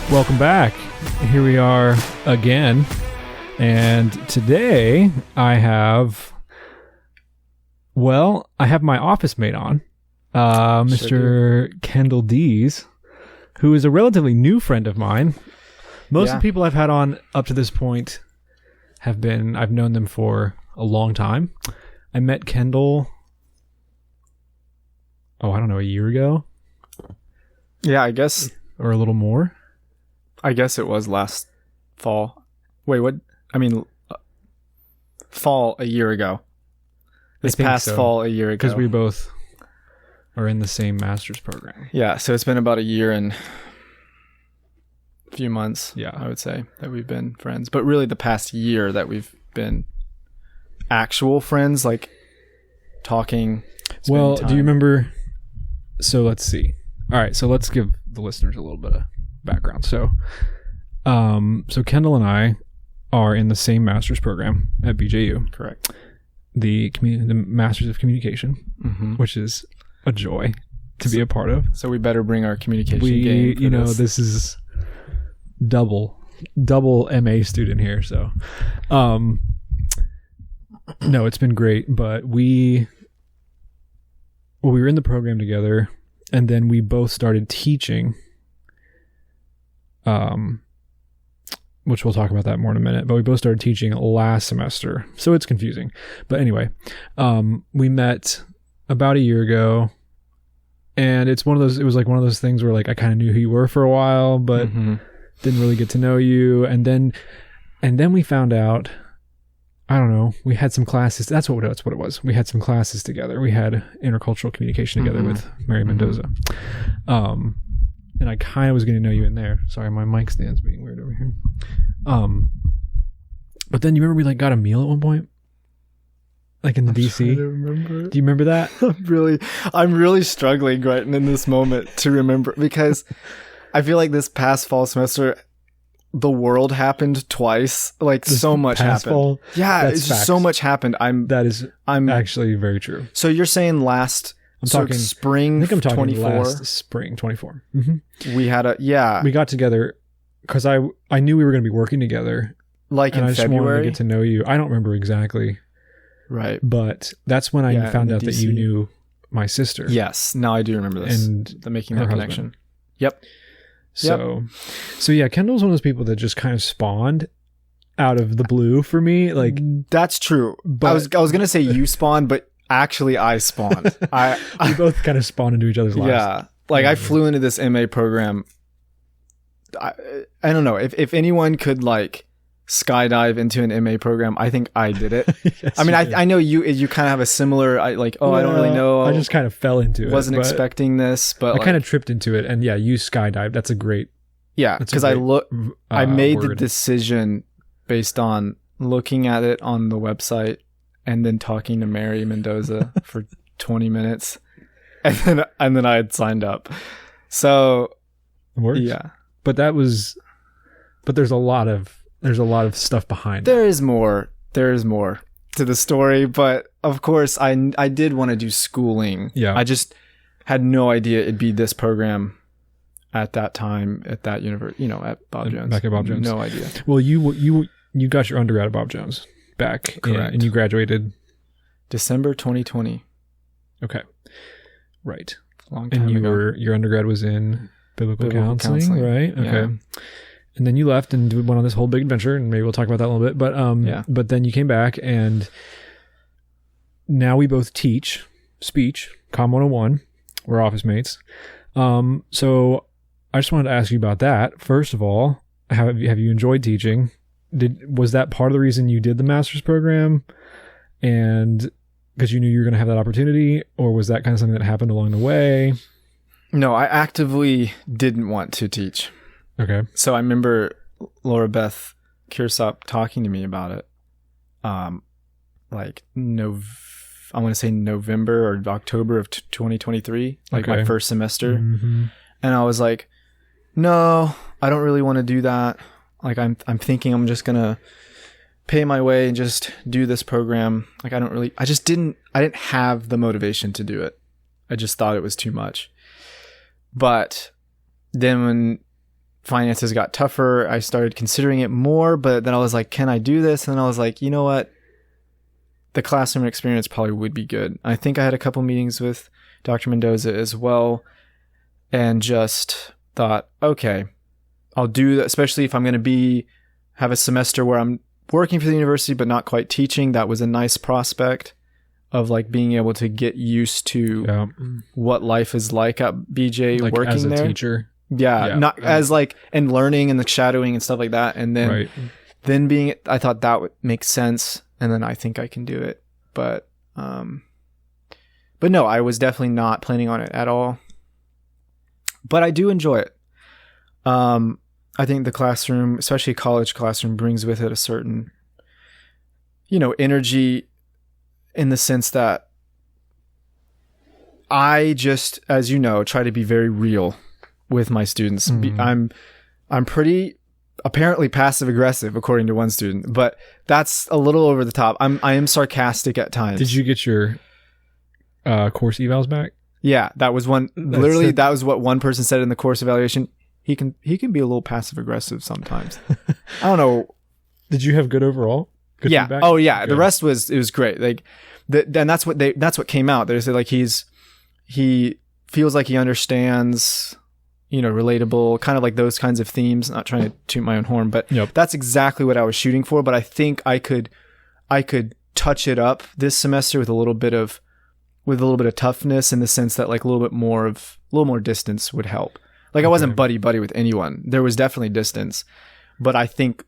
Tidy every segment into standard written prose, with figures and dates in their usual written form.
Welcome back. Here we are again. And today I have my office mate on, Mr. Kendall Deas, who is a relatively new friend of mine. Most of the people I've had on up to this point I've known them for a long time. I met Kendall, a year ago? Yeah, I guess. Or a little more. I guess it was last fall. Wait, what? I mean, fall a year ago. This past fall a year ago. Because we both are in the same master's program. Yeah, so it's been about a year and a few months, yeah, I would say, that we've been friends. But really the past year that we've been actual friends, like talking. Well, do you remember? So let's see. All right, so let's give the listeners a little bit of background. So Kendall and I are in the same master's program at BJU. Correct. The Masters of Communication, which is a joy to be a part of. So we better bring our communication game. This is double MA student here. So, no, it's been great. But we were in the program together, and then we both started teaching. Which we'll talk about that more in a minute, but we both started teaching last semester, so it's confusing. But anyway, we met about a year ago, and it was like one of those things where like I kind of knew who you were for a while, but didn't really get to know you. And then we found out, I don't know, we had some classes. That's what it was. We had some classes together. We had intercultural communication together with Mary Mendoza. And I kind of was getting to know you in there. Sorry, my mic stand's being weird over here. But then you remember we like got a meal at one point, like in the DC. Do you remember that? I'm really struggling right in this moment to remember, because I feel like this past fall semester, the world happened twice. Like so much happened. Fall? Yeah, it's just so much happened. I'm actually very true. So you're saying I'm talking spring. I think I'm talking 24? last spring 24. We had we got together because I knew we were going to be working together. Like in February. I just wanted to get to know you. I don't remember exactly. Right. But that's when I found out that you knew my sister. Yes. Now I do remember this. And making that connection. Husband. Yep. So yeah, Kendall's one of those people that just kind of spawned out of the blue for me. Like that's true. But I was going to say you spawned, but actually I spawned. We both kind of spawned into each other's lives. Yeah. Like I flew into this MA program. I don't know if anyone could like skydive into an MA program. I think I did it. Yes, I mean, I know you kind of have a similar, I don't really know. I just kind of fell into it. Wasn't expecting this, but I kind of tripped into it. And yeah, you skydived. That's a great. Yeah. Because I made the decision based on looking at it on the website and then talking to Mary Mendoza for 20 minutes. And then I had signed up. So it works. Yeah. But there's a lot of stuff behind There is more to the story, but of course I did want to do schooling. Yeah. I just had no idea it'd be this program at that time at that university, at Bob Jones. Back at Bob Jones. No idea. Well, you got your undergrad at Bob Jones back. Correct. And you graduated December 2020. Okay. Right. Long time ago. Your undergrad was in biblical counseling, right? Okay. Yeah. And then you left and went on this whole big adventure, and maybe we'll talk about that a little bit. But but then you came back, and now we both teach speech, Com 101. We're office mates. So I just wanted to ask you about that. First of all, have you enjoyed teaching? Was that part of the reason you did the master's program? And because you knew you were going to have that opportunity, or was that kind of something that happened along the way? No, I actively didn't want to teach. Okay. So I remember Laura Beth Kiersop talking to me about it. I want to say November or October of 2023, like my first semester. And I was like, no, I don't really want to do that. Like I'm thinking I'm just going to pay my way and just do this program. Like I didn't have the motivation to do it. I just thought it was too much. But then when finances got tougher, I started considering it more, but then I was like, can I do this? And then I was like, you know what? The classroom experience probably would be good. I think I had a couple meetings with Dr. Mendoza as well, and just thought, okay, I'll do that, especially if I'm going to have a semester where I'm working for the university but not quite teaching. That was a nice prospect of like being able to get used to what life is like at BJ, like working as a there. Teacher. Yeah, not as like, and learning and the shadowing and stuff like that. And then, I thought that would make sense. And then I think I can do it. But no, I was definitely not planning on it at all. But I do enjoy it. I think the classroom, especially college classroom, brings with it a certain, energy, in the sense that I just, as you know, try to be very real with my students. I'm pretty apparently passive aggressive, according to one student, but that's a little over the top. I am sarcastic at times. Did you get your course evals back? Yeah, that was one. Literally, that was what one person said in the course evaluation. He can be a little passive aggressive sometimes. I don't know. Did you have good overall? Good feedback? Oh yeah. Good. The rest was great. Like then that's what came out. They said like he feels like he understands, relatable, kind of like those kinds of themes. Not trying to toot my own horn, but that's exactly what I was shooting for. But I think I could touch it up this semester with a little bit of toughness, in the sense that like a little more distance would help. Like I wasn't buddy with anyone. There was definitely distance, but I think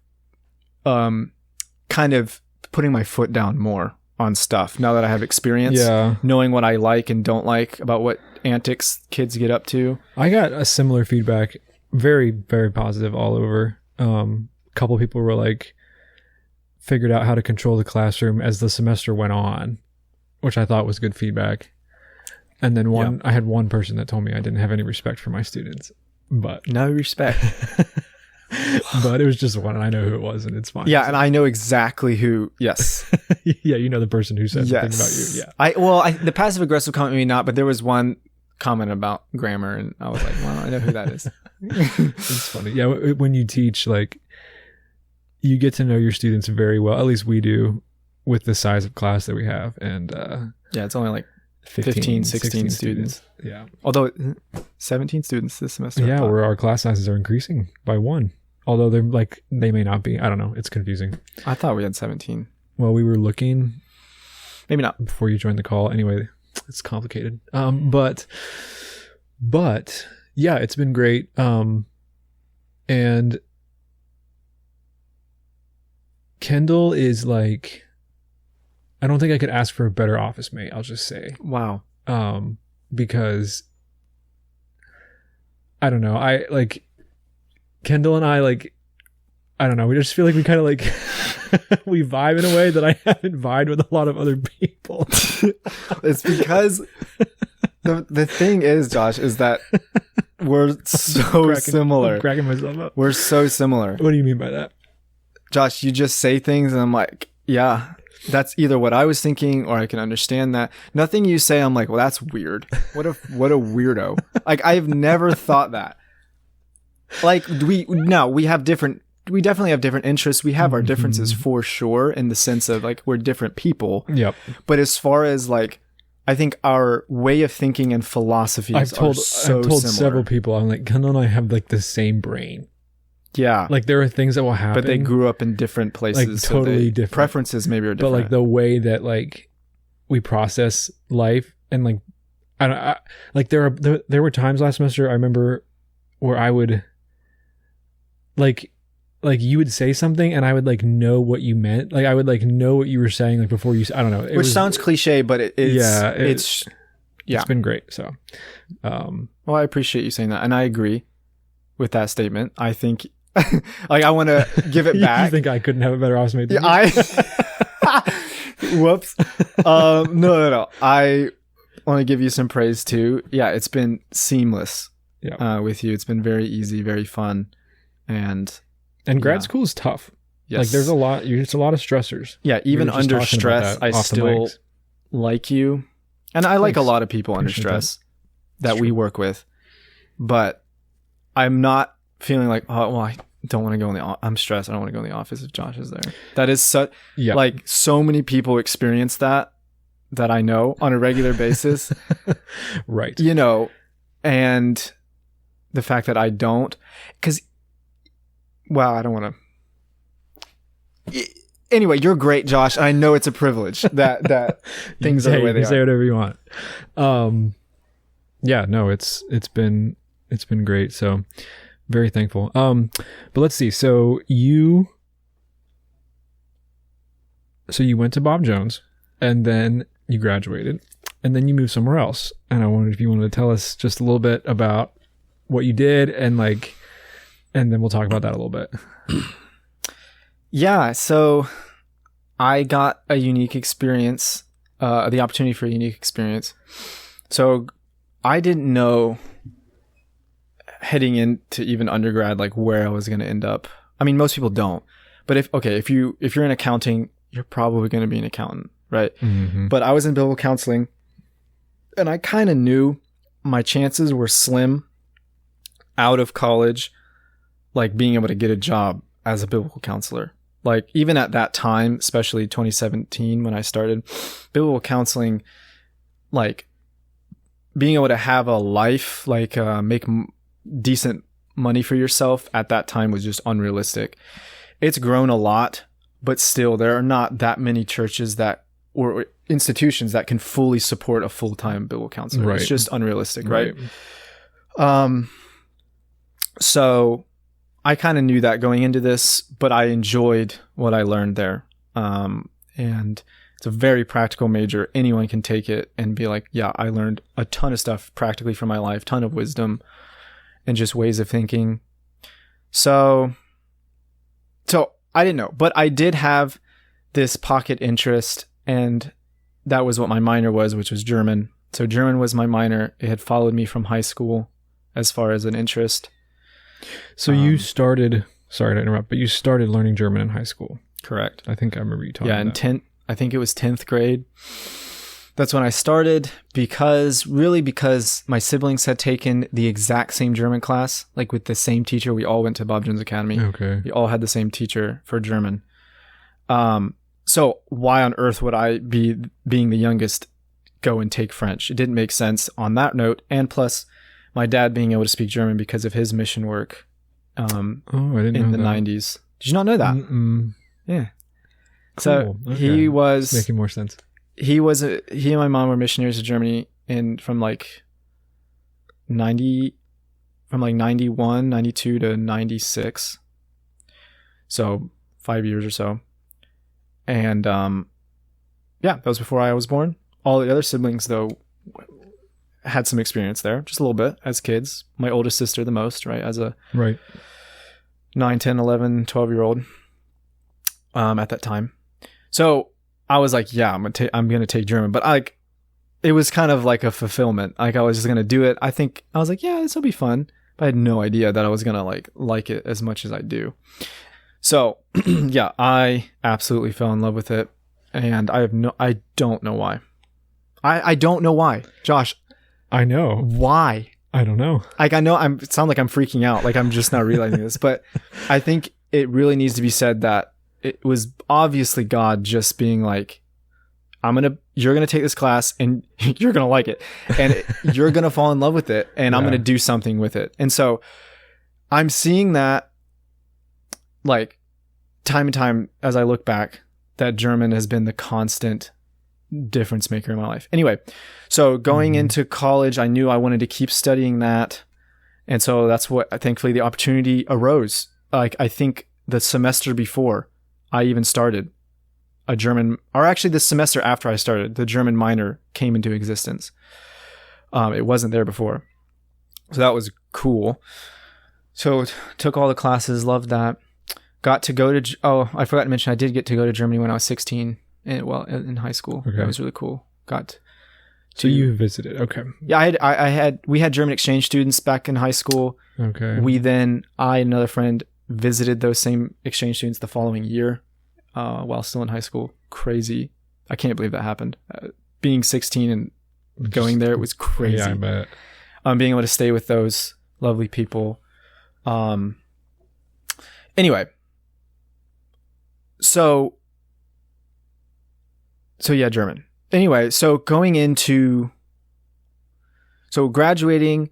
kind of putting my foot down more on stuff now that I have experience, knowing what I like and don't like about what antics kids get up to. I got a similar feedback, very, very positive all over. A couple people were like, figured out how to control the classroom as the semester went on, which I thought was good feedback. And then I had one person that told me I didn't have any respect for my students, but no respect. But it was just one, and I know who it was, and it's fine. Yeah, and I know exactly who. Yes. Yeah, the person who said something about you. Yeah. The passive aggressive comment, maybe not, but there was one comment about grammar, and I was like, well, I know who that is. It's funny. Yeah, when you teach, like, you get to know your students very well. At least we do, with the size of class that we have, and it's only like 15, 16 students. Yeah. Although 17 students this semester. Yeah, where our class sizes are increasing by one. Although they may not be. I don't know. It's confusing. I thought we had 17. Well, we were looking. Maybe not. Before you joined the call. Anyway, it's complicated. But yeah, it's been great. And Kendall is like, I don't think I could ask for a better office mate, I'll just say. Wow. Because I don't know. Kendall and I, like, I don't know. We just feel like we kind of like we vibe in a way that I haven't vibed with a lot of other people. It's because the thing is, Josh, is that we're so similar. I'm cracking myself up. We're so similar. What do you mean by that? Josh, you just say things and I'm like, yeah, that's either what I was thinking or I can understand that. Nothing you say, I'm like, well, that's weird. What a weirdo. Like, I've never thought that. Like, we definitely have different interests. We have our differences for sure, in the sense of like, we're different people. Yep. But as far as like, I think our way of thinking and philosophies I've told similar. Several people, I'm like, Kendall and I have like the same brain. Yeah. Like, there are things that will happen. But they grew up in different places. Like, totally different. Preferences maybe are different. But like, the way that like we process life, and like, there were times last semester I remember where I would like you would say something and I would like know what you meant. Like, I would like know what you were saying like before you. I don't know. Which sounds cliche, but it's been great. So, well, I appreciate you saying that, and I agree with that statement. I think, like, I want to give it back. You think I couldn't have a better office mate than you? Whoops. No. I want to give you some praise too. Yeah, it's been seamless. With you. It's been very easy, very fun, and grad school is tough. Yes. Like, there's a lot. It's a lot of stressors. Yeah, even under stress, I still like you, and I like a lot of people under stress that we work with, but I'm not feeling like, oh, well, I don't want to go I'm stressed. I don't want to go in the office if Josh is there. That is such, like, so many people experience that I know on a regular basis. Right. You know, and the fact that I don't, because, well, I don't want to. Anyway, you're great, Josh. I know it's a privilege that things are the way they are. Say whatever you want. Yeah, no, it's been great. So very thankful. But let's see. So you went to Bob Jones, and then you graduated, and then you moved somewhere else. And I wondered if you wanted to tell us just a little bit about what you did, and then we'll talk about that a little bit. Yeah, so I got a unique experience, the opportunity for a unique experience. So I didn't know heading into even undergrad, like, where I was going to end up. I mean, most people don't. But if you're in accounting, you're probably going to be an accountant, right? Mm-hmm. But I was in biblical counseling, and I kind of knew my chances were slim out of college, like, being able to get a job as a biblical counselor. Like, even at that time, especially 2017 when I started, biblical counseling, like, being able to have a life, like, make decent money for yourself at that time was just unrealistic. It's grown a lot, but still there are not that many churches or institutions that can fully support a full-time biblical counselor. Right. It's just unrealistic, right? So I kind of knew that going into this, but I enjoyed what I learned there. And it's a very practical major. Anyone can take it and be like, yeah, I learned a ton of stuff practically from my life, ton of wisdom and just ways of thinking. So I didn't know, but I did have this pocket interest, and that was what my minor was, which was German. So German was my minor. It had followed me from high school as far as an interest. So you started, sorry to interrupt, but you started learning German in high school. Correct. I think I remember you talking about that. Yeah, I think it was 10th grade. That's when I started, because my siblings had taken the exact same German class, like with the same teacher. We all went to Bob Jones Academy. Okay. We all had the same teacher for German. So why on earth would I, being the youngest, go and take French? It didn't make sense on that note. And plus, my dad being able to speak German because of his mission work I didn't in know the that. 90s. Did you not know that? Mm-mm. Yeah. Cool. So okay. he was making more sense. He and my mom were missionaries to Germany from 91, 92 to 96. So 5 years or so. And that was before I was born. All the other siblings, though, had some experience there, just a little bit as kids. My oldest sister the most, right? As a 9, 10, 11, 12-year-old at that time. So I was like, yeah, I'm going to take German. But it was kind of like a fulfillment. Like, I was just going to do it. I was like, yeah, this will be fun. But I had no idea that I was going to like it as much as I do. So yeah, I absolutely fell in love with it. And I don't know why. I don't know why. Josh. I know. Why? I don't know. Like, I know it sounds like I'm freaking out. Like, I'm just now realizing this, but I think it really needs to be said that it was obviously God just being like, you're going to take this class and you're going to like it, and you're going to fall in love with it, and I'm going to do something with it. And so I'm seeing that, like, time and time as I look back, that German has been the constant difference maker in my life. Anyway, so going into college, I knew I wanted to keep studying that. And so that's what, thankfully, the opportunity arose. Like, I think the semester before I even started a German, or actually the semester after I started, the German minor came into existence. It wasn't there before. So that was cool. So took all the classes, loved that. Got to go to, I forgot to mention, I did get to go to Germany when I was 16. In high school. Okay. That was really cool. So you visited. Okay. Yeah, we had German exchange students back in high school. Okay. I and another friend visited those same exchange students the following year, while still in high school. Crazy. I can't believe that happened. Being 16 and going there, it was crazy. Yeah, I bet. Being able to stay with those lovely people. Anyway, so yeah, German. Anyway, so graduating,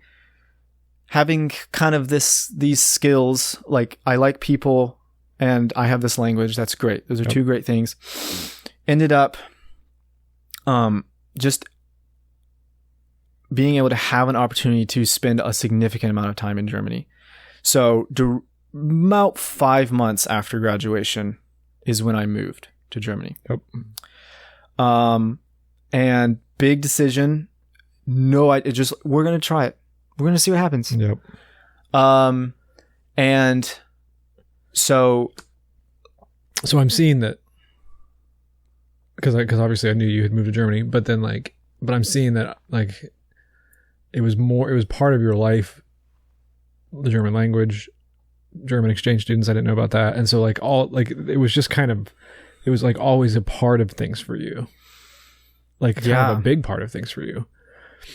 having kind of these skills, like I like people and I have this language. That's great. Those are two great things. Ended up, just being able to have an opportunity to spend a significant amount of time in Germany. So about 5 months after graduation is when I moved to Germany. Yep. And big decision. No, we're going to try it. We're going to see what happens. Yep. And so I'm seeing that, because obviously I knew you had moved to Germany, but I'm seeing that like it was part of your life, the German language, German exchange students. I didn't know about that. And so like it was just kind of, it was like always a part of things for you, like kind of a big part of things for you,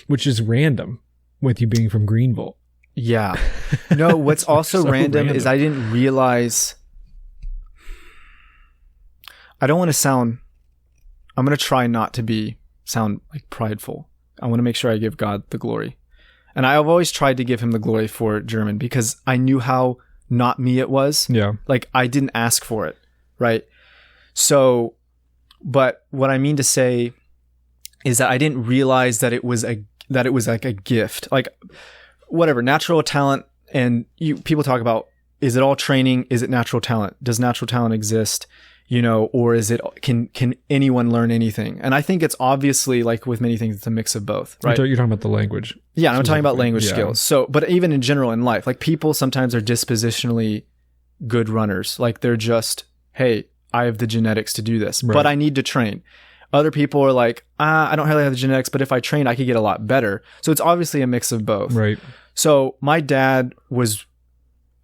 which is random with you being from Greenville. Yeah. No, what's also random is I didn't realize, I'm going to try not to sound like prideful. I want to make sure I give God the glory. And I've always tried to give him the glory for German because I knew how not me it was. Yeah. Like I didn't ask for it. Right. So, but what I mean to say is that I didn't realize that it was like a gift, like whatever, natural talent. And people talk about, is it all training? Is it natural talent? Does natural talent exist? Or is it, can anyone learn anything? And I think it's obviously, like with many things, it's a mix of both, right? You're talking about the language. Yeah, I'm talking about language skills. So, but even in general in life, like people sometimes are dispositionally good runners. Like they're just, hey, I have the genetics to do this, but I need to train. Other people are like, I don't really have the genetics, but if I train, I could get a lot better. So it's obviously a mix of both. Right. So my dad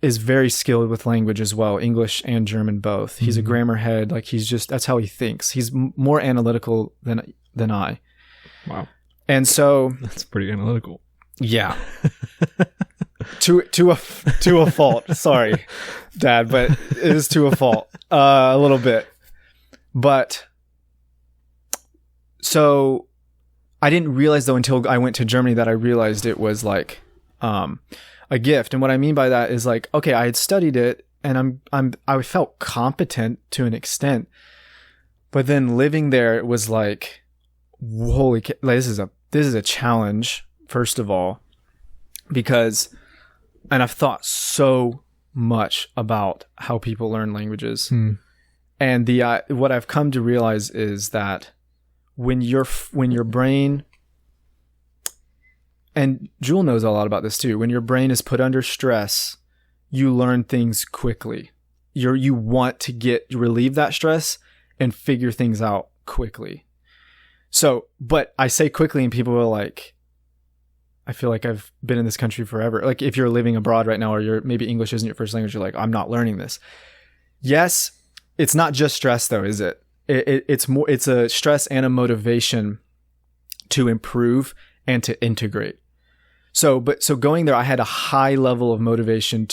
is very skilled with language as well, English and German both. He's a grammar head. Like that's how he thinks. He's more analytical than I. Wow. And so that's pretty analytical. Yeah. to a fault. Sorry, Dad, but it is to a fault. A little bit. But so I didn't realize though until I went to Germany that I realized it was like a gift. And what I mean by that is like, okay, I had studied it and I felt competent to an extent, but then living there, it was like, holy, like, this is a challenge, first of all, because, and I've thought so much about how people learn languages. And what I've come to realize is that when your brain, and Jewel knows a lot about this too, when your brain is put under stress, you learn things quickly. You want to relieve that stress and figure things out quickly. So, but I say quickly and people are like, I feel like I've been in this country forever. Like if you're living abroad right now, or maybe English isn't your first language, you're like, I'm not learning this. Yes, it's not just stress though, is it? It's a stress and a motivation to improve and to integrate. So going there, I had a high level of motivation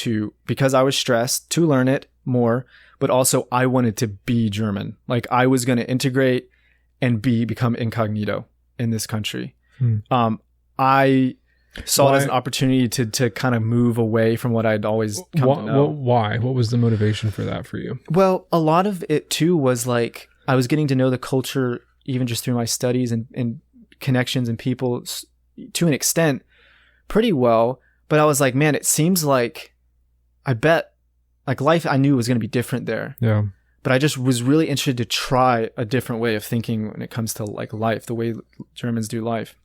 because I was stressed, to learn it more, but also I wanted to be German. Like I was going to integrate and become incognito in this country. I saw it as an opportunity to kind of move away from what I'd always come to know. Why? What was the motivation for that for you? Well, a lot of it too was like, I was getting to know the culture even just through my studies and connections and people to an extent pretty well. But I was like, man, it seems like, I bet like life I knew was going to be different there. Yeah. But I just was really interested to try a different way of thinking when it comes to like life, the way Germans do life.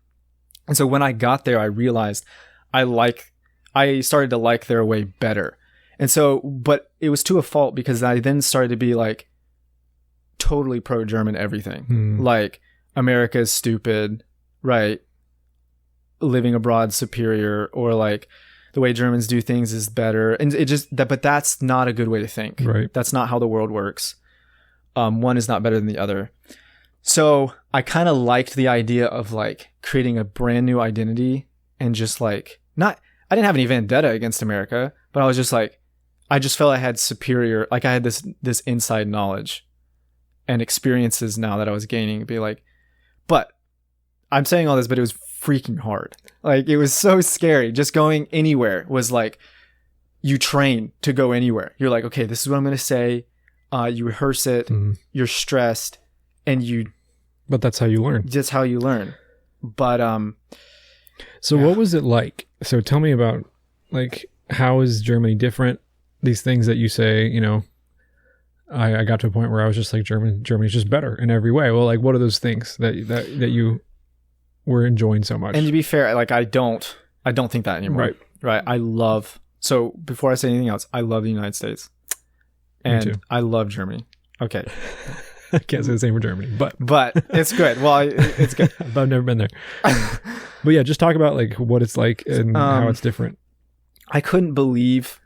And so when I got there, I realized I started to like their way better. And so, but it was to a fault because I then started to be like totally pro-German everything. Like America is stupid, right? Living abroad superior, or like the way Germans do things is better. And but that's not a good way to think. Right. That's not how the world works. One is not better than the other. So I kind of liked the idea of like creating a brand new identity and just like I didn't have any vendetta against America, but I was just like, I just felt I had superior, like I had this inside knowledge and experiences now that I was gaining. Be like, but I'm saying all this, but it was freaking hard. Like it was so scary. Just going anywhere was like, you train to go anywhere. You're like, okay, this is what I'm going to say. You rehearse it. You're stressed, and But that's how you learn. That's how you learn. But so what was it like? So tell me about like how is Germany different? These things that you say, you know, I got to a point where I was just like Germany's just better in every way. Well, like what are those things that you were enjoying so much? And to be fair, like I don't think that anymore. Right. So before I say anything else, I love the United States. And Me too. I love Germany. Okay. I can't say the same for Germany, but it's good. Well, it's good. I've never been there. But yeah, just talk about like what it's like and how it's different. I couldn't believe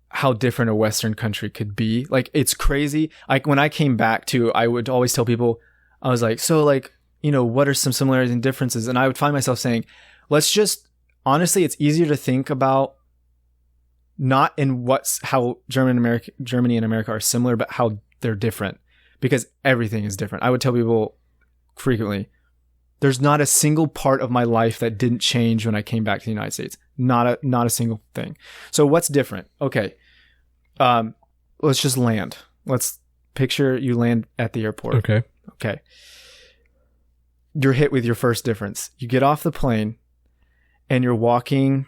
how different a Western country could be. Like it's crazy. Like when I came back to, I would always tell people, I was like, so like, you know, what are some similarities and differences? And I would find myself saying, honestly, it's easier to think about not in how Germany and America are similar, but how they're different, because everything is different. I would tell people frequently, there's not a single part of my life that didn't change when I came back to the United States. Not a single thing. So what's different? Okay. Let's just land. Let's picture you land at the airport. Okay. You're hit with your first difference. You get off the plane and you're walking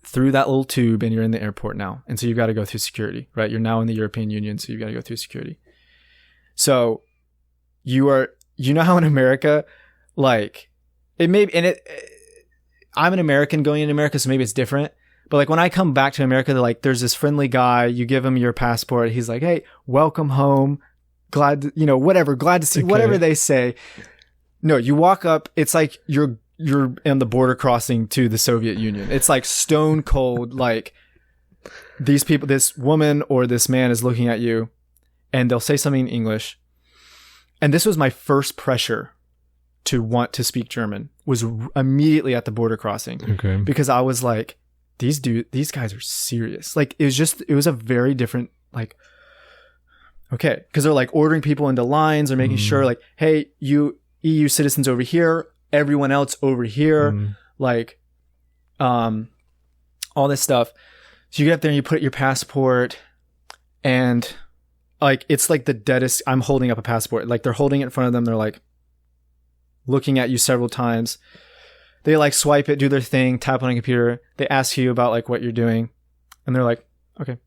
through that little tube and you're in the airport now. And so you've got to go through security, right? You're now in the European Union, so you've got to go through security. So you know how in America, like I'm an American going into America, so maybe it's different. But like when I come back to America, they're like, there's this friendly guy, you give him your passport. He's like, hey, welcome home. Glad to see, whatever they say. No, you walk up, it's like you're in the border crossing to the Soviet Union. It's like stone cold, like these people, this woman or this man is looking at you and they'll say something in English. And this was my first pressure to want to speak German, was immediately at the border crossing. Okay. Because I was like, these guys are serious. Like it was a very different, like, okay. Cause they're like ordering people into lines or making sure like, hey, you EU citizens over here, everyone else over here, like, all this stuff. So you get up there and you put your passport and like, it's like the deadest. I'm holding up a passport. Like they're holding it in front of them. They're like looking at you several times. They like swipe it, do their thing, tap on a computer. They ask you about like what you're doing. And they're like, okay.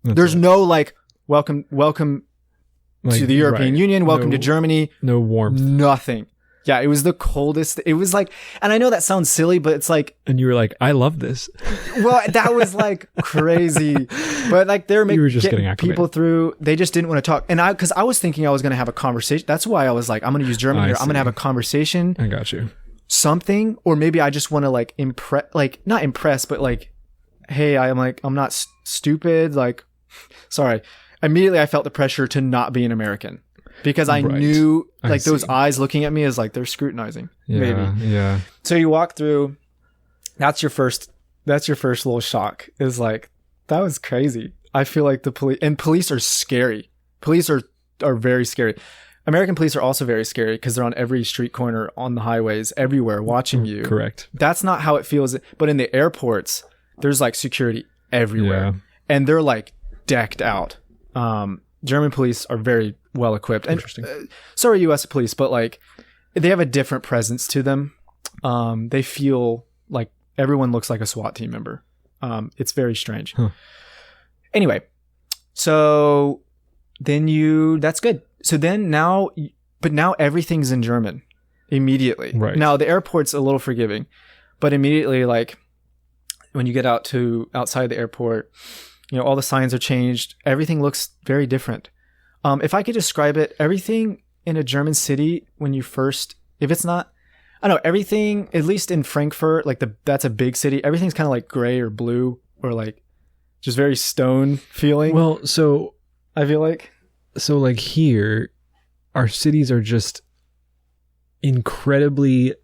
There's no like, welcome like, to the European Union. Welcome to Germany. No warmth. Nothing. Yeah, it was the coldest. It was like, and I know that sounds silly, but it's like. And you were like, I love this. Well, that was like crazy. But like they're getting people through. They just didn't want to talk. And because I was thinking I was going to have a conversation. That's why I was like, I'm going to use German here. I'm going to have a conversation. I got you. Something. Or maybe I just want to like not impress, but like, hey, I'm not stupid. Like, sorry. Immediately I felt the pressure to not be an American. Because I knew like those eyes looking at me is like they're scrutinizing. Yeah, maybe. Yeah. So you walk through, that's your first little shock, is like, that was crazy. I feel like the police are scary. Police are very scary. American police are also very scary because they're on every street corner, on the highways, everywhere watching you. Correct. That's not how it feels. But in the airports, there's like security everywhere. Yeah. And they're like decked out. German police are very well equipped. And so are US police, but like they have a different presence to them. They feel like everyone looks like a SWAT team member. It's very strange. Huh. Anyway, so then that's good. So then now everything's in German immediately. Right. Now the airport's a little forgiving, but immediately, like when you get outside the airport, you know, all the signs are changed. Everything looks very different. If I could describe it, everything in a German city everything, at least in Frankfurt, like that's a big city. Everything's kind of like gray or blue or like just very stone feeling. Well, so I feel like here, our cities are just incredibly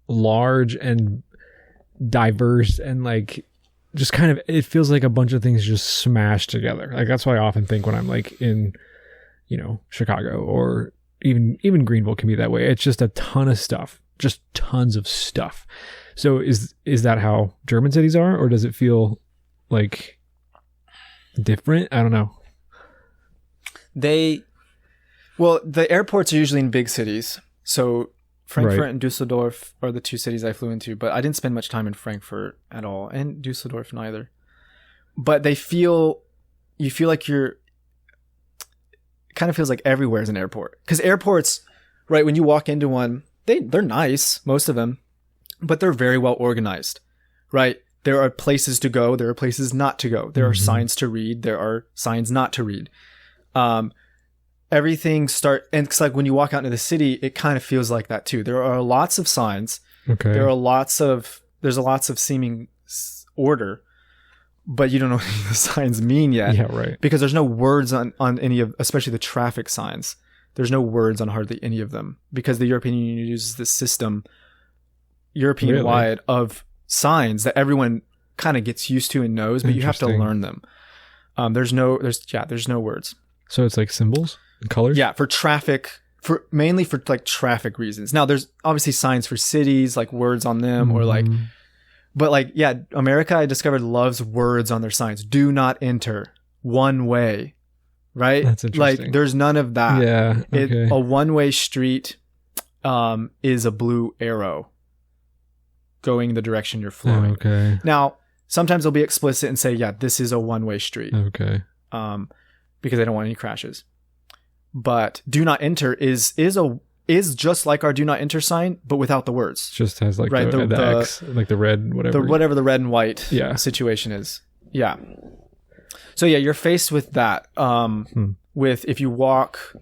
large and diverse and like just kind of, it feels like a bunch of things just smashed together. Like that's what I often think when I'm like in, you know, Chicago, or even Greenville can be that way. It's just a ton of stuff, just tons of stuff. So is that how German cities are, or does it feel like different? I don't know. The airports are usually in big cities. So Frankfurt and Dusseldorf are the two cities I flew into, but I didn't spend much time in Frankfurt at all, and Dusseldorf neither. But you feel like it kind of feels like everywhere is an airport. Because airports, right, when you walk into one, they're nice, most of them, but they're very well organized, right? There are places to go, there are places not to go. There are signs to read, there are signs not to read. And it's like when you walk out into the city, it kind of feels like that too. There are lots of signs. Okay. There's lots of seeming order, but you don't know what the signs mean yet. Yeah, right. Because there's no words on any of, especially the traffic signs. There's no words on hardly any of them, because the European Union uses this system European-wide of signs that everyone kind of gets used to and knows, but you have to learn them. There's no words. So it's like symbols and colors? Yeah, for traffic, mainly for like traffic reasons. Now there's obviously signs for cities, like words on them, or like, but like, yeah, America, I discovered, loves words on their signs. Do not enter, one way, right? That's interesting. Like there's none of that. Yeah. Okay. A one-way street is a blue arrow going the direction you're flowing. Okay. Now, sometimes they'll be explicit and say, yeah, this is a one-way street. Okay. Because they don't want any crashes. But do not enter is just like our do not enter sign, but without the words. Just has like the X, like the red, whatever. The red and white situation is. Yeah. So yeah, you're faced with that. With if you walk,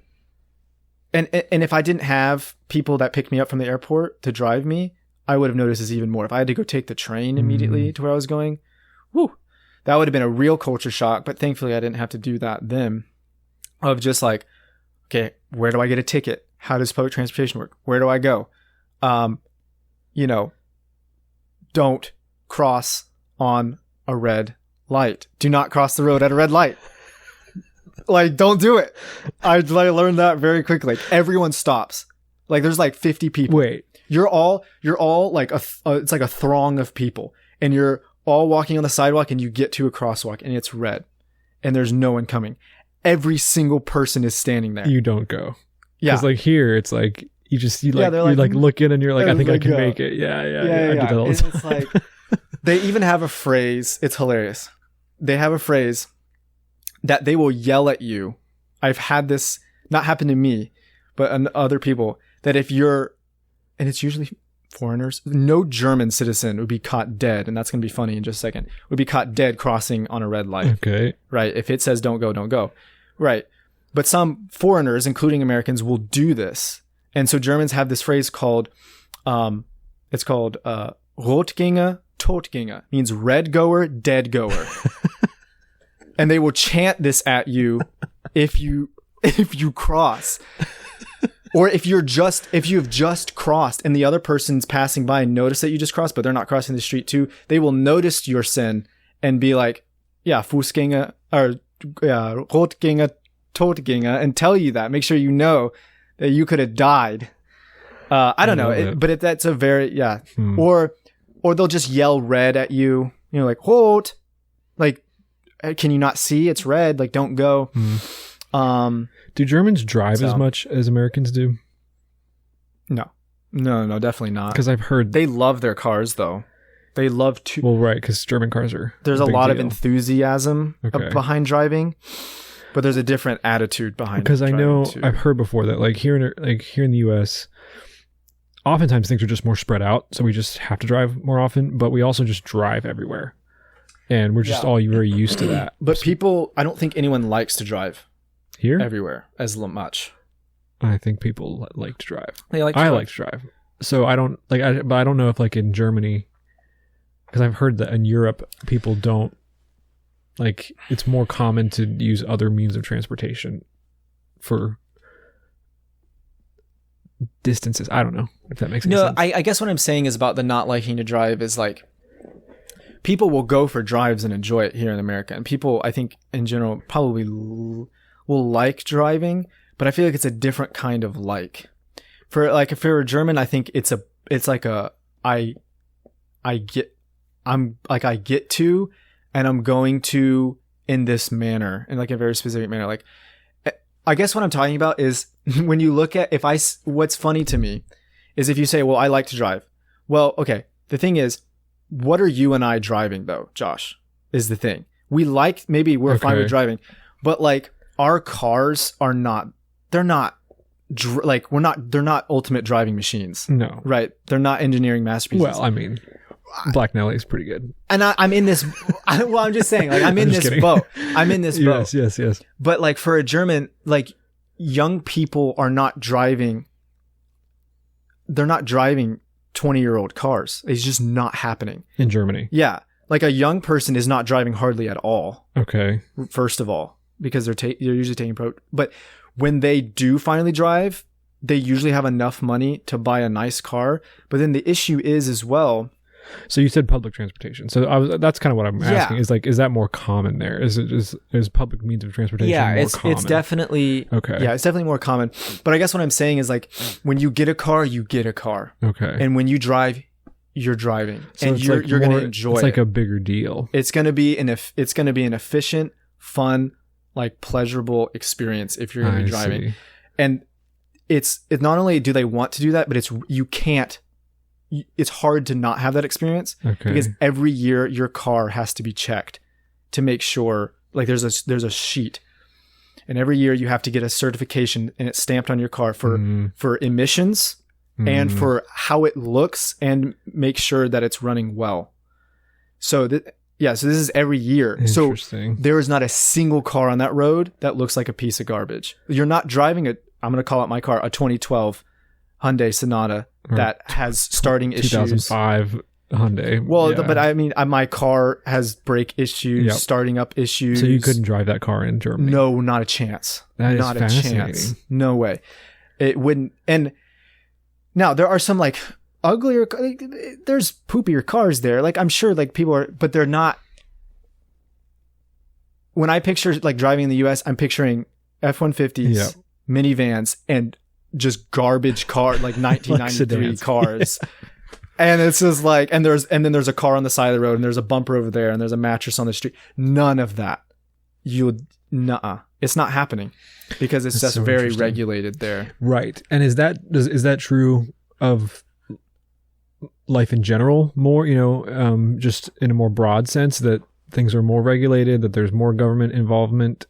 and if I didn't have people that picked me up from the airport to drive me, I would have noticed this even more. If I had to go take the train immediately to where I was going, that would have been a real culture shock. But thankfully, I didn't have to do that then. Of just like, okay, where do I get a ticket? How does public transportation work? Where do I go? Don't cross on a red light. Do not cross the road at a red light. Like, don't do it. I learned that very quickly. Like, everyone stops. Like, there's like 50 people. Wait. You're all like it's like a throng of people, and you're all walking on the sidewalk, and you get to a crosswalk, and it's red, and there's no one coming. Every single person is standing there. You don't go. Yeah. Because like here, it's like you look in and you're like, I think I can make it. Yeah. I do that all the time. It's like they even have a phrase. It's hilarious. They have a phrase that they will yell at you. I've had this not happen to me, but other people, that if you're, and it's usually foreigners, no German citizen would be caught dead, and that's going to be funny in just a second, would be caught dead crossing on a red light. Okay. Right. If it says don't go, don't go. Right. But some foreigners, including Americans, will do this. And so Germans have this phrase called, it's called Rotgänger, Totgänger, means red goer, dead goer. And they will chant this at you if you cross. Or if you've just crossed and the other person's passing by and notice that you just crossed, but they're not crossing the street too, they will notice your sin and be like, yeah, Fußgänger, or Rotgänger, Totgänger, and tell you that. Make sure you know that you could have died. I don't know, but that's a very, Or they'll just yell red at you, like, Rot, like, can you not see? It's red, like, don't go. Do Germans drive as much as Americans do? No, definitely not. Because I've heard they love their cars, though. They love to. Well, right, because German cars are. There's a lot of enthusiasm behind driving, but there's a different attitude behind. Because I know I've heard before that, like here in the U.S., oftentimes things are just more spread out, so we just have to drive more often. But we also just drive everywhere, and we're just all very used to that. But people, I don't think anyone likes to drive. Here? Everywhere as much. I think people like to drive. I like to drive. So I don't but I don't know if like in Germany, because I've heard that in Europe people don't like, it's more common to use other means of transportation for distances. I don't know if that makes any sense. I guess what I'm saying is about the not liking to drive is like, people will go for drives and enjoy it here in America. And people, I think in general, probably will like driving, but I feel like it's a different kind of like. For like, if you're a German, I think it's like I get to, and I'm going to in this manner, in like a very specific manner. Like, I guess what I'm talking about is when you look at, what's funny to me is if you say, well, I like to drive. Well, okay. The thing is, what are you and I driving though, Josh, is the thing. Maybe we're fine with driving, but like our cars are not, they're not ultimate driving machines. No. Right. They're not engineering masterpieces. Well, I mean, Black Nelly is pretty good. And I'm in this, well, I'm just saying, like, I'm in this boat. I'm in this boat. Yes. But like for a German, like young people are not driving, they're not driving 20-year-old cars. It's just not happening. In Germany. Yeah. Like a young person is not driving hardly at all. Okay. First of all, because they're usually taking but when they do finally drive, they usually have enough money to buy a nice car. But then the issue is as well. So you said public transportation. So that's kind of what I'm asking. Is that more common there? Is public means of transportation more common? It's definitely okay. Yeah, it's definitely more common. But I guess what I'm saying is like when you get a car, you get a car. Okay. And when you drive, you're driving, so and you're going to enjoy it. It's like a bigger deal. It's going to be an efficient, fun, like pleasurable experience if you're going to be driving. See. And it's not only do they want to do that, but it's hard to not have that experience because every year your car has to be checked to make sure, like there's a sheet, and every year you have to get a certification and it's stamped on your car for emissions and for how it looks and make sure that it's running well. So so this is every year. So there is not a single car on that road that looks like a piece of garbage. You're not driving I'm going to call out my car, a 2012 Hyundai Sonata that has starting issues. 2005 Hyundai. Well, yeah. But I mean, my car has brake issues, starting up issues. So you couldn't drive that car in Germany? No, not a chance. That not is fascinating. A chance. No way. It wouldn't. And now there are some like uglier, like, there's poopier cars there. Like I'm sure like people are, but they're not. When I picture like driving in the US, I'm picturing F-150s, minivans, and just garbage car, like 1993 like cars. And it's just like, and then there's a car on the side of the road, and there's a bumper over there, and there's a mattress on the street. None of that. It's not happening because it's just so very regulated there. Right. And is that true of life in general more, just in a more broad sense, that things are more regulated, that there's more government involvement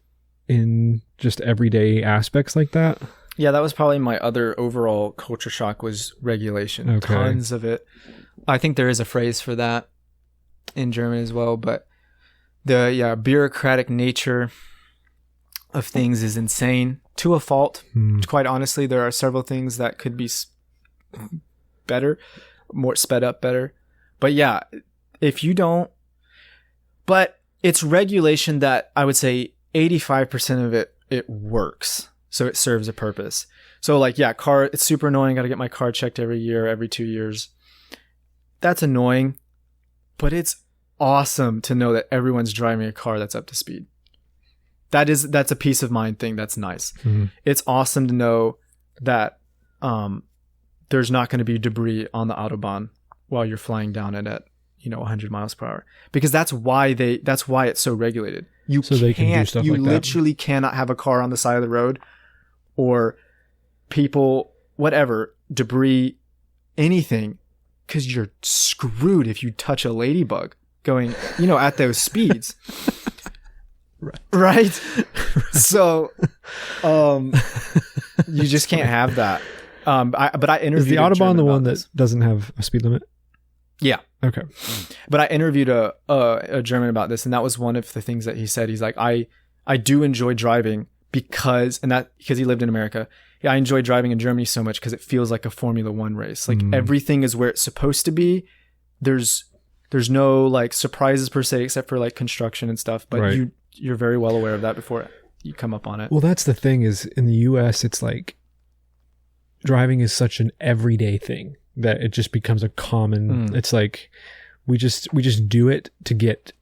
in just everyday aspects like that? Yeah, that was probably my other overall culture shock, was regulation. Okay. Tons of it. I think there is a phrase for that in German as well, but the bureaucratic nature of things is insane to a fault. Quite honestly, there are several things that could be better, more sped up better. But yeah, but it's regulation that I would say 85% of it works. So it serves a purpose. So like, car, it's super annoying. Got to get my car checked every year, every 2 years. That's annoying, but it's awesome to know that everyone's driving a car that's up to speed. That's a peace of mind thing. That's nice. Mm-hmm. It's awesome to know that there's not going to be debris on the Autobahn while you're flying down it at 100 miles per hour, because that's why it's so regulated. You literally cannot have a car on the side of the road, or people, whatever, debris, anything, because you're screwed if you touch a ladybug going, at those speeds. Right? So, you just can't have that. But I interviewed. Is the Autobahn the one that doesn't have a speed limit? Yeah. Okay. But I interviewed a German about this, and that was one of the things that he said. He's like, I do enjoy driving because he lived in America. Yeah, I enjoy driving in Germany so much because it feels like a Formula One race. Like everything is where it's supposed to be. There's no like surprises per se, except for like construction and stuff. But you're very well aware of that before you come up on it. Well, that's the thing, is in the US, it's like driving is such an everyday thing that it just becomes a common, it's like we just do it to get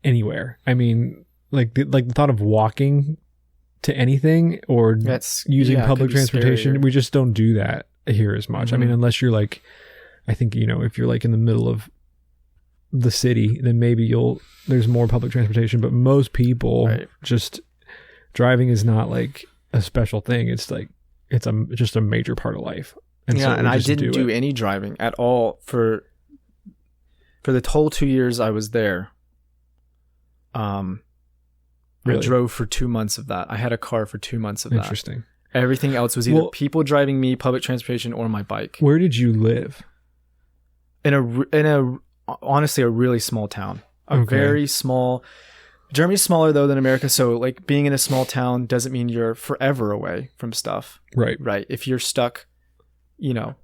anywhere. I mean, like the thought of walking to anything or using public transportation, we just don't do that here as much. I mean, unless you're like, I think, you know, if you're like in the middle of the city, then maybe there's more public transportation, but most people just driving is not like a special thing. It's like, it's just a major part of life. And and I didn't do any driving at all for the whole 2 years I was there. Really? I drove for 2 months of that. I had a car for 2 months of that. Interesting. Everything else was either people driving me, public transportation, or my bike. Where did you live? In a honestly a really small town. Very small. Germany's smaller though than America, so like being in a small town doesn't mean you're forever away from stuff. Right. Right. If you're stuck, you know,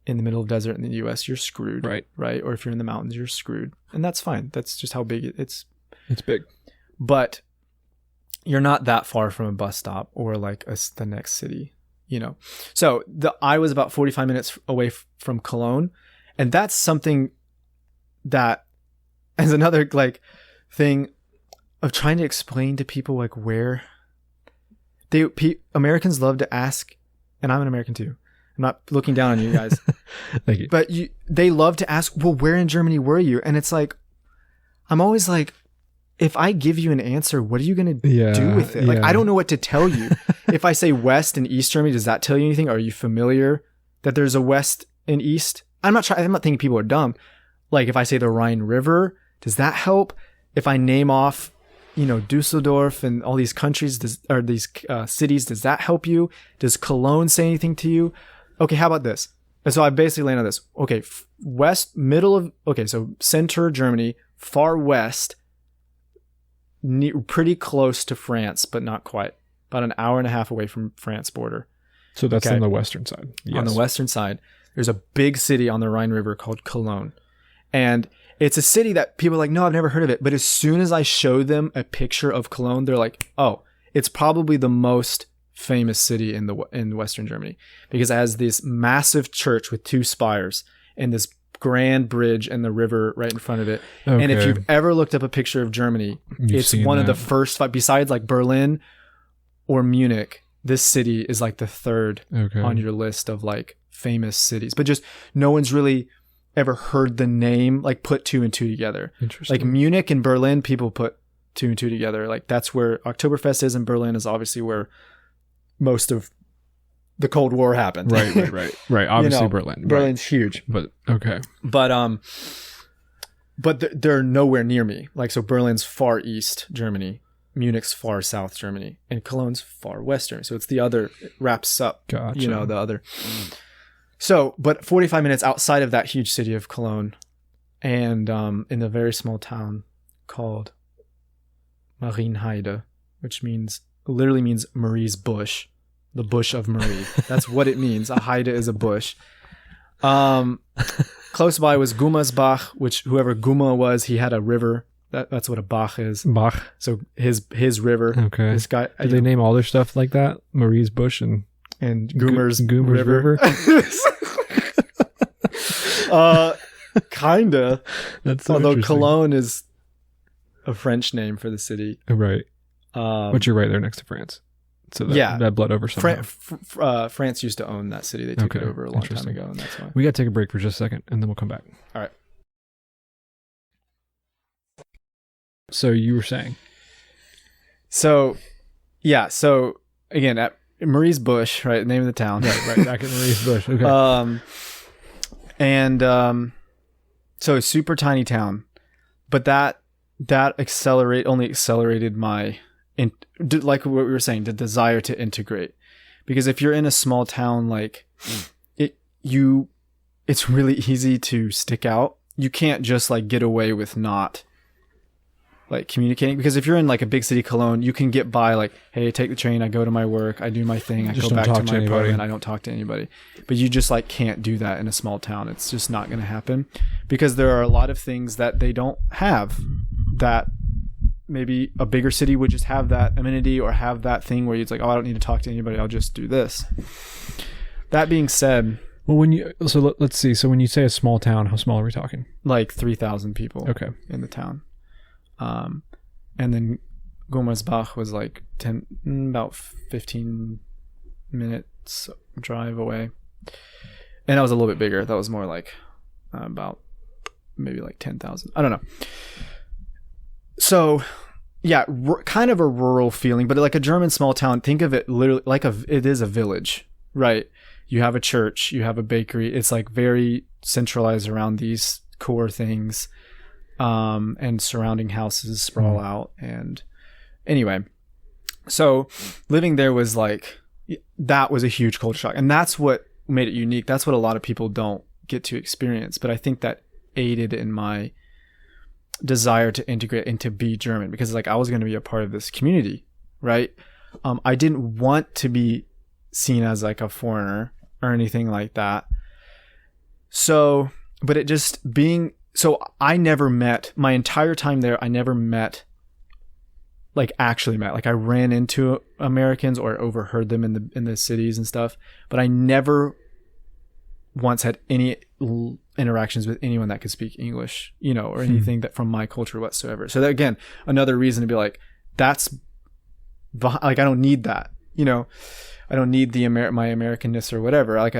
in the middle of desert in the US, you're screwed. Right. Right. Or if you're in the mountains, you're screwed. And that's fine. That's just how big it's big. But you're not that far from a bus stop or like the next city, you know. So I was about 45 minutes away from Cologne, and that's something that is another like thing of trying to explain to people like where Americans love to ask, and I'm an American too. I'm not looking down on you guys. Thank you. But they love to ask, well, where in Germany were you? And it's like, I'm always like, if I give you an answer, what are you going to do with it? Like, I don't know what to tell you. If I say West and East Germany, does that tell you anything? Are you familiar that there's a West and East? I'm not thinking people are dumb. Like if I say the Rhine River, does that help? If I name off, you know, Dusseldorf and all these countries, these cities, does that help you? Does Cologne say anything to you? Okay, how about this? And so I basically landed on this. Okay, so center Germany, far west, pretty close to France, but not quite. About an hour and a half away from France border. So that's on the western side. Yes. On the western side, there's a big city on the Rhine River called Cologne. And it's a city that people are like, no, I've never heard of it. But as soon as I show them a picture of Cologne, they're like, oh, it's probably the most famous city in Western Germany because it has this massive church with 2 spires and this grand bridge and the river right in front of it. Okay. And if you've ever looked up a picture of Germany, it's one of the first 5, besides like Berlin or Munich, this city is like the 3rd on your list of like famous cities. But just no one's really ever heard the name, like put 2 and 2 together. Interesting. Like Munich and Berlin, people put 2 and 2 together. Like that's where Oktoberfest is, and Berlin is obviously where most of the Cold War happened. Right. Obviously, you know, Berlin's huge. But okay. But they're nowhere near me. Like so, Berlin's far east Germany, Munich's far south Germany, and Cologne's far western. So it's the other. It wraps up. Gotcha. You know the other. So, but 45 minutes outside of that huge city of Cologne, and in a very small town called Marienheide, which literally means Marie's bush. The bush of Marie. That's what it means. A Heide is a bush. Close by was Gummersbach, which whoever Gumma was, he had a river. That's what a Bach is. Bach. So his river. Okay. This guy. Did they name all their stuff like that? Marie's bush and Goomer's River. Kinda. That's so although Cologne is a French name for the city. Right. But you're right there next to France. So that bled over somehow. France used to own that city. They took it over a long time ago, and that's why. We got to take a break for just a second, and then we'll come back. All right. So you were saying? So again, at Marie's Bush, right? Name of the town. Right. Back at Marie's Bush. Okay. So super tiny town, but that only accelerated my, like what we were saying, the desire to integrate. Because if you're in a small town, like it's really easy to stick out. You can't just like get away with not like communicating, because if you're in like a big city, Cologne, you can get by like, hey, I take the train, I go to my work, I do my thing, I go back to my apartment, I don't talk to anybody. But you just like can't do that in a small town. It's just not going to happen, because there are a lot of things that they don't have that maybe a bigger city would just have that amenity or have that thing where it's like, oh, I don't need to talk to anybody, I'll just do this. That being said, Well, let's see. So when you say a small town, how small are we talking? Like 3,000 people. Okay. In the town. And then Gummersbach was like about 15 minutes drive away. And that was a little bit bigger. That was more like about maybe like 10,000. I don't know. So yeah, kind of a rural feeling, but like a German small town. Think of it literally like it is a village, right? You have a church, you have a bakery. It's like very centralized around these core things, and surrounding houses sprawl out. And anyway, so living there was like, that was a huge culture shock. And that's what made it unique. That's what a lot of people don't get to experience. But I think that aided in my desire to integrate and to be German, because like I was going to be a part of this community, right? I didn't want to be seen as like a foreigner or anything like that. So, but it just being, so I never met, my entire time there, I never met, like actually met, like I ran into Americans or overheard them in the cities and stuff, but I never once had any interactions with anyone that could speak English, you know, or anything that from my culture whatsoever. So that, again, another reason to be like, that's like, I don't need that, you know, I don't need my Americanness or whatever. Like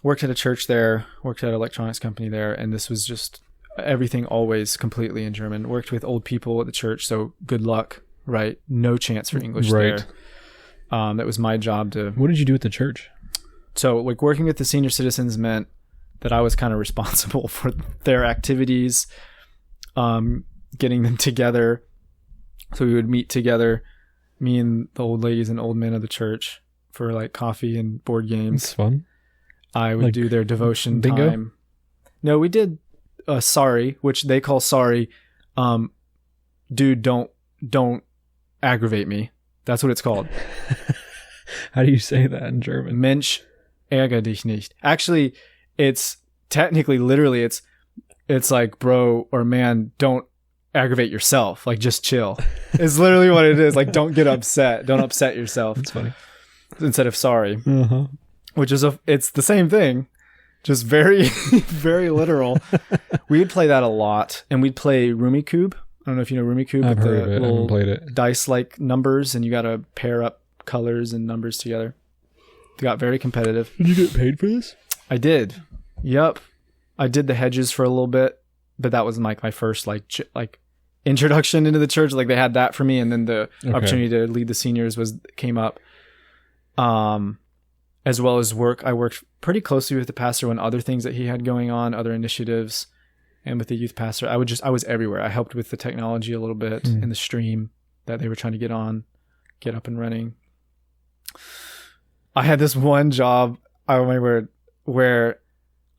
worked at a church there, worked at an electronics company there. And this was just everything always completely in German. Worked with old people at the church. So good luck, right? No chance for English there. That was my job to... What did you do at the church? So like working with the senior citizens meant that I was kind of responsible for their activities, getting them together. So we would meet together, me and the old ladies and old men of the church, for like coffee and board games. It's fun. I would do their devotion bingo? time. No, we did sorry, which they call sorry. Dude, don't aggravate me. That's what it's called. How do you say that in German? Mensch, ärger dich nicht. Actually, it's technically, literally, it's like, bro or man, don't aggravate yourself. Like, just chill. It's literally what it is. Like, don't get upset. Don't upset yourself. That's funny. Instead of sorry. Uh-huh. Which is it's the same thing, just very, very literal. We would play that a lot, and we'd play Rummikub. I don't know if you know Rummikub. I've heard of it. I haven't played it. Dice-like numbers, and you got to pair up colors and numbers together. It got very competitive. Did you get paid for this? I did. Yep. I did the hedges for a little bit, but that was like my first like introduction into the church. Like they had that for me, and then the opportunity to lead the seniors came up. As well as work. I worked pretty closely with the pastor on other things that he had going on, other initiatives, and with the youth pastor. I was everywhere. I helped with the technology a little bit and the stream that they were trying to get up and running. I had this one job, I remember, where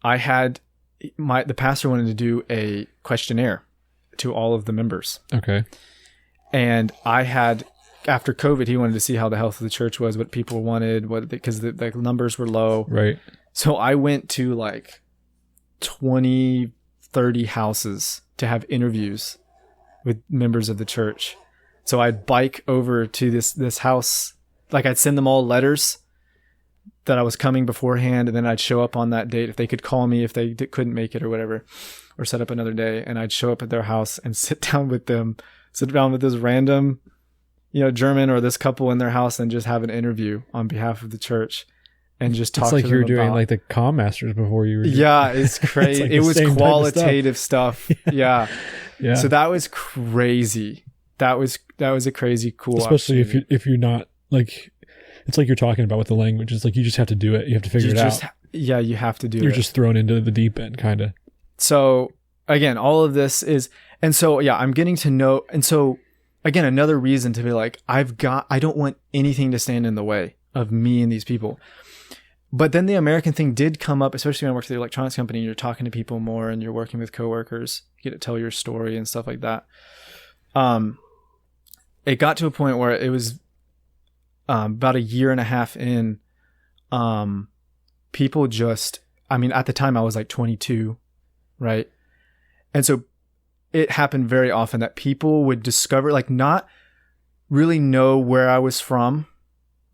I had the pastor wanted to do a questionnaire to all of the members. Okay. And I had, after COVID, he wanted to see how the health of the church was, what people wanted, because the numbers were low. Right. So I went to like 20, 30 houses to have interviews with members of the church. So I'd bike over to this house, like I'd send them all letters that I was coming beforehand, and then I'd show up on that date if they could call me if they couldn't make it or whatever, or set up another day, and I'd show up at their house and sit down with this random, German or this couple in their house, and just have an interview on behalf of the church and just talk to them. It's like you were doing like the comm masters before you were doing. Yeah, it's crazy. Like it was qualitative stuff. Yeah. Yeah. So that was crazy. That was a crazy cool. Especially if you're not like, it's like you're talking about with the language. It's like you just have to do it. You have to figure it out. Yeah, you have to do it. You're just thrown into the deep end, kind of. So again, all of this is, and so yeah, I'm getting to know, and so again, another reason to be like, I don't want anything to stand in the way of me and these people. But then the American thing did come up, especially when I worked at the electronics company, and you're talking to people more and you're working with coworkers, you get to tell your story and stuff like that. It got to a point where it was about a year and a half in, people just, at the time I was like 22, right? And so it happened very often that people would discover, like, not really know where I was from,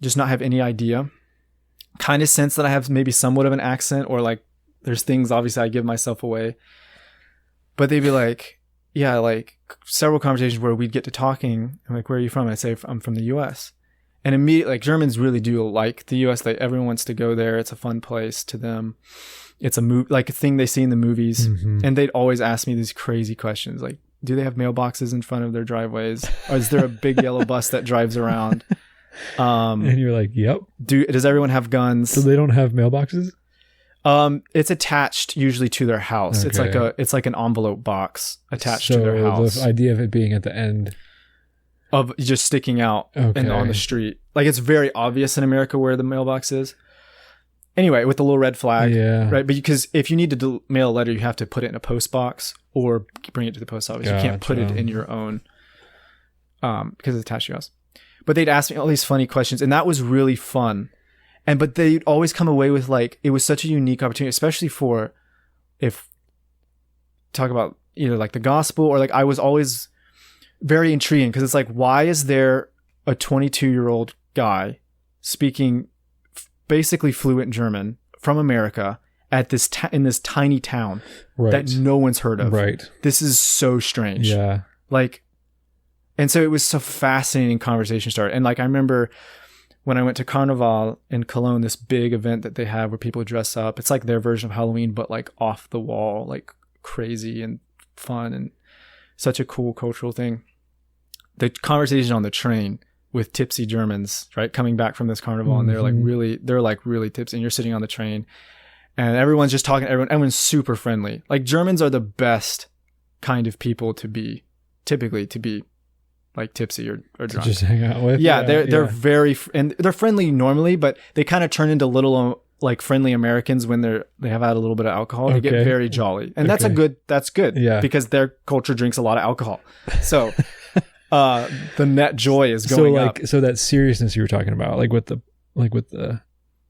just not have any idea. kind of sense that I have maybe somewhat of an accent, or like there's things obviously I give myself away. But they'd be like, yeah, like several conversations where we'd get to talking. I'm like, where are you from? I'd say, I'm from the US. And immediately, like, Germans really do like the US. Like, everyone wants to go there. It's a fun place to them. It's like a thing they see in the movies. Mm-hmm. And they'd always ask me these crazy questions. Like, do they have mailboxes in front of their driveways? Or is there a big yellow bus that drives around? And you're like, yep. Does everyone have guns? So they don't have mailboxes? It's attached usually to their house. Okay. It's like an envelope box attached to their house. So the idea of it being at the end of just sticking out and on the street, like it's very obvious in America where the mailbox is. Anyway, with the little red flag, right? But because if you need to mail a letter, you have to put it in a post box or bring it to the post office. Gotcha. You can't put it in your own because it's attached to your house. But they'd ask me all these funny questions, and that was really fun. But they'd always come away with like, it was such a unique opportunity, especially for if talk about either like the gospel or like, I was always very intriguing because it's like, why is there a 22-year-old guy speaking basically fluent German from America at this in this tiny town that no one's heard of? Right. This is so strange. Yeah. Like, and so it was so fascinating conversation started. And like, I remember when I went to Carnival in Cologne, this big event that they have where people dress up. It's like their version of Halloween, but like off the wall, like crazy and fun and such a cool cultural thing. The conversation on the train with tipsy Germans, right? Coming back from this carnival, and they're like really tipsy, and you're sitting on the train and everyone's just talking. Everyone's super friendly. Like, Germans are the best kind of people to be like tipsy or drunk. Just hang out with. Yeah, they're very, and they're friendly normally, but they kind of turn into little like friendly Americans when they have had a little bit of alcohol. They get very jolly, and that's good. Yeah, because their culture drinks a lot of alcohol. So the net joy is going up. So that seriousness you were talking about, like with the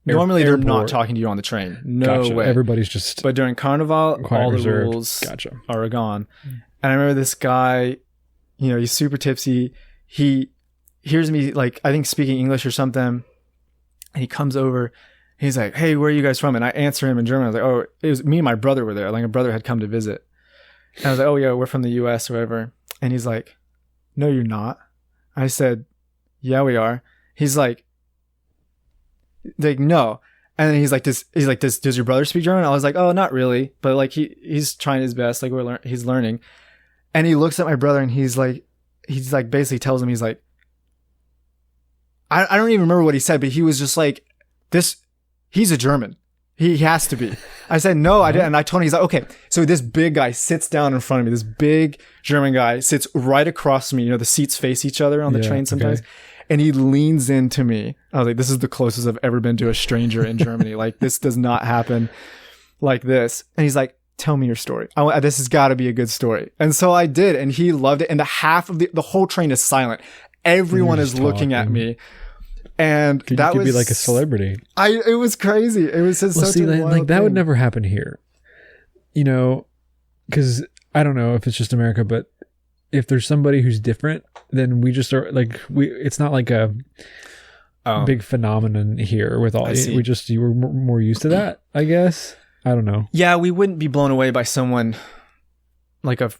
normally they're not talking to you on the train. No way. Everybody's just. But during Carnival, all the reserved. rules are gone. And I remember this guy. You know, he's super tipsy. He hears me, like, I think speaking English or something. And he comes over. He's like, hey, where are you guys from? And I answer him in German. I was like, oh, it was me and my brother were there. Like, my brother had come to visit. And I was like, oh, yeah, we're from the US or whatever. And he's like, no, you're not. I said, yeah, we are. He's like, no. And then he's like, does your brother speak German? I was like, oh, not really. But like, he's trying his best. Like, he's learning. And he looks at my brother and he's like basically tells him, he's like, I don't even remember what he said, but he was just like, he's a German. He has to be. I said, no, I didn't. And I told him, he's like, okay. So this big guy sits down in front of me. This big German guy sits right across from me. You know, the seats face each other on the train sometimes. Okay. And he leans into me. I was like, this is the closest I've ever been to a stranger in Germany. Like, this does not happen like this. And he's like, tell me your story. This has got to be a good story. And so I did, and he loved it. And the whole train is silent. Everyone is looking at me. And that was be like a celebrity. It was crazy. It was just such a wild like that thing. Would never happen here. You know, because I don't know if it's just America, but if there's somebody who's different, then we just are like it's not like a big phenomenon here with all. You were more used to that, I guess. I don't know. Yeah, we wouldn't be blown away by someone like a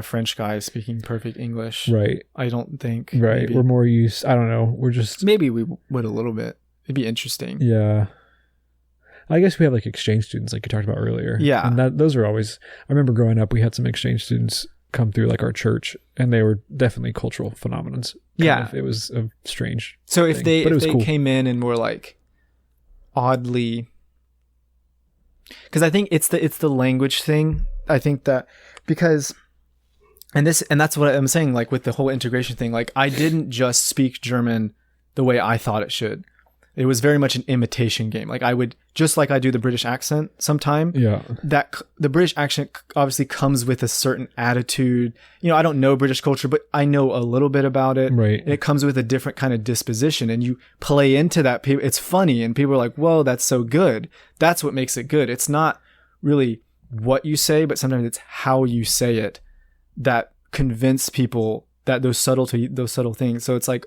French guy speaking perfect English. Right. I don't think. Right. Maybe. We're more used. I don't know. We're just. Maybe we would a little bit. It'd be interesting. Yeah. I guess we have like exchange students like you talked about earlier. Yeah. And those are always, I remember growing up, we had some exchange students come through like our church, and they were definitely cultural phenomenons. It was a strange So if thing. they cool. came in and were like oddly, because I think it's the language thing. I think that because, and that's what I'm saying, like with the whole integration thing, like I didn't just speak German the way I thought it should. It was very much an imitation game. Like I would, just like I do the British accent sometime. Yeah. That the British accent obviously comes with a certain attitude. You know, I don't know British culture, but I know a little bit about it. Right. And it comes with a different kind of disposition, and you play into that. It's funny, and people are like, whoa, that's so good. That's what makes it good. It's not really what you say, but sometimes it's how you say it that convince people that those subtle things. So it's like,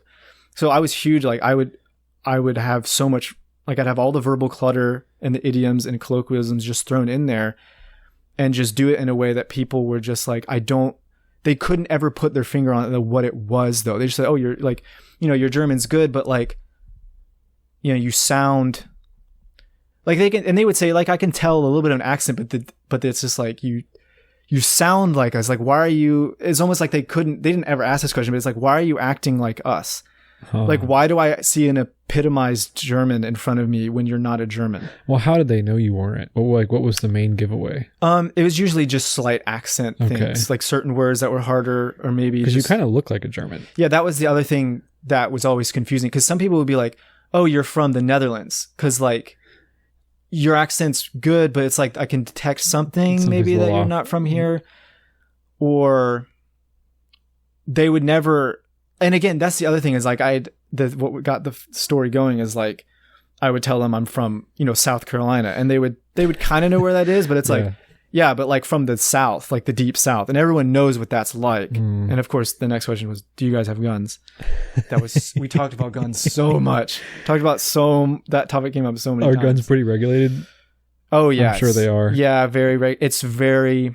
so I was huge. Like I would have so much Like I'd have all the verbal clutter and the idioms and colloquialisms just thrown in there and just do it in a way that people were just like, they couldn't ever put their finger on what it was though. They just said, oh, you're like, your German's good, but like, you sound like they would say like, I can tell a little bit of an accent, but it's just like, you sound like us. Like, why are you, it's almost like they didn't ever ask this question, but it's like, why are you acting like us? Huh. Like, why do I see an epitomized German in front of me when you're not a German? Well, how did they know you weren't? What was the main giveaway? It was usually just slight accent things, like certain words that were harder, or maybe because you kind of look like a German. Yeah, that was the other thing that was always confusing, because some people would be like, "Oh, you're from the Netherlands," because like your accent's good, but it's like I can detect something maybe that you're not from here, or they would never. And again, that's the other thing is like what got the story going is like I would tell them I'm from, South Carolina, and they would kind of know where that is, but it's like, yeah, but like from the South, like the deep South, and everyone knows what that's like. And of course, the next question was, do you guys have guns? We talked about guns so much. That topic came up so many times. Are guns pretty regulated? Oh yeah, I'm sure they are. Yeah, very. It's very.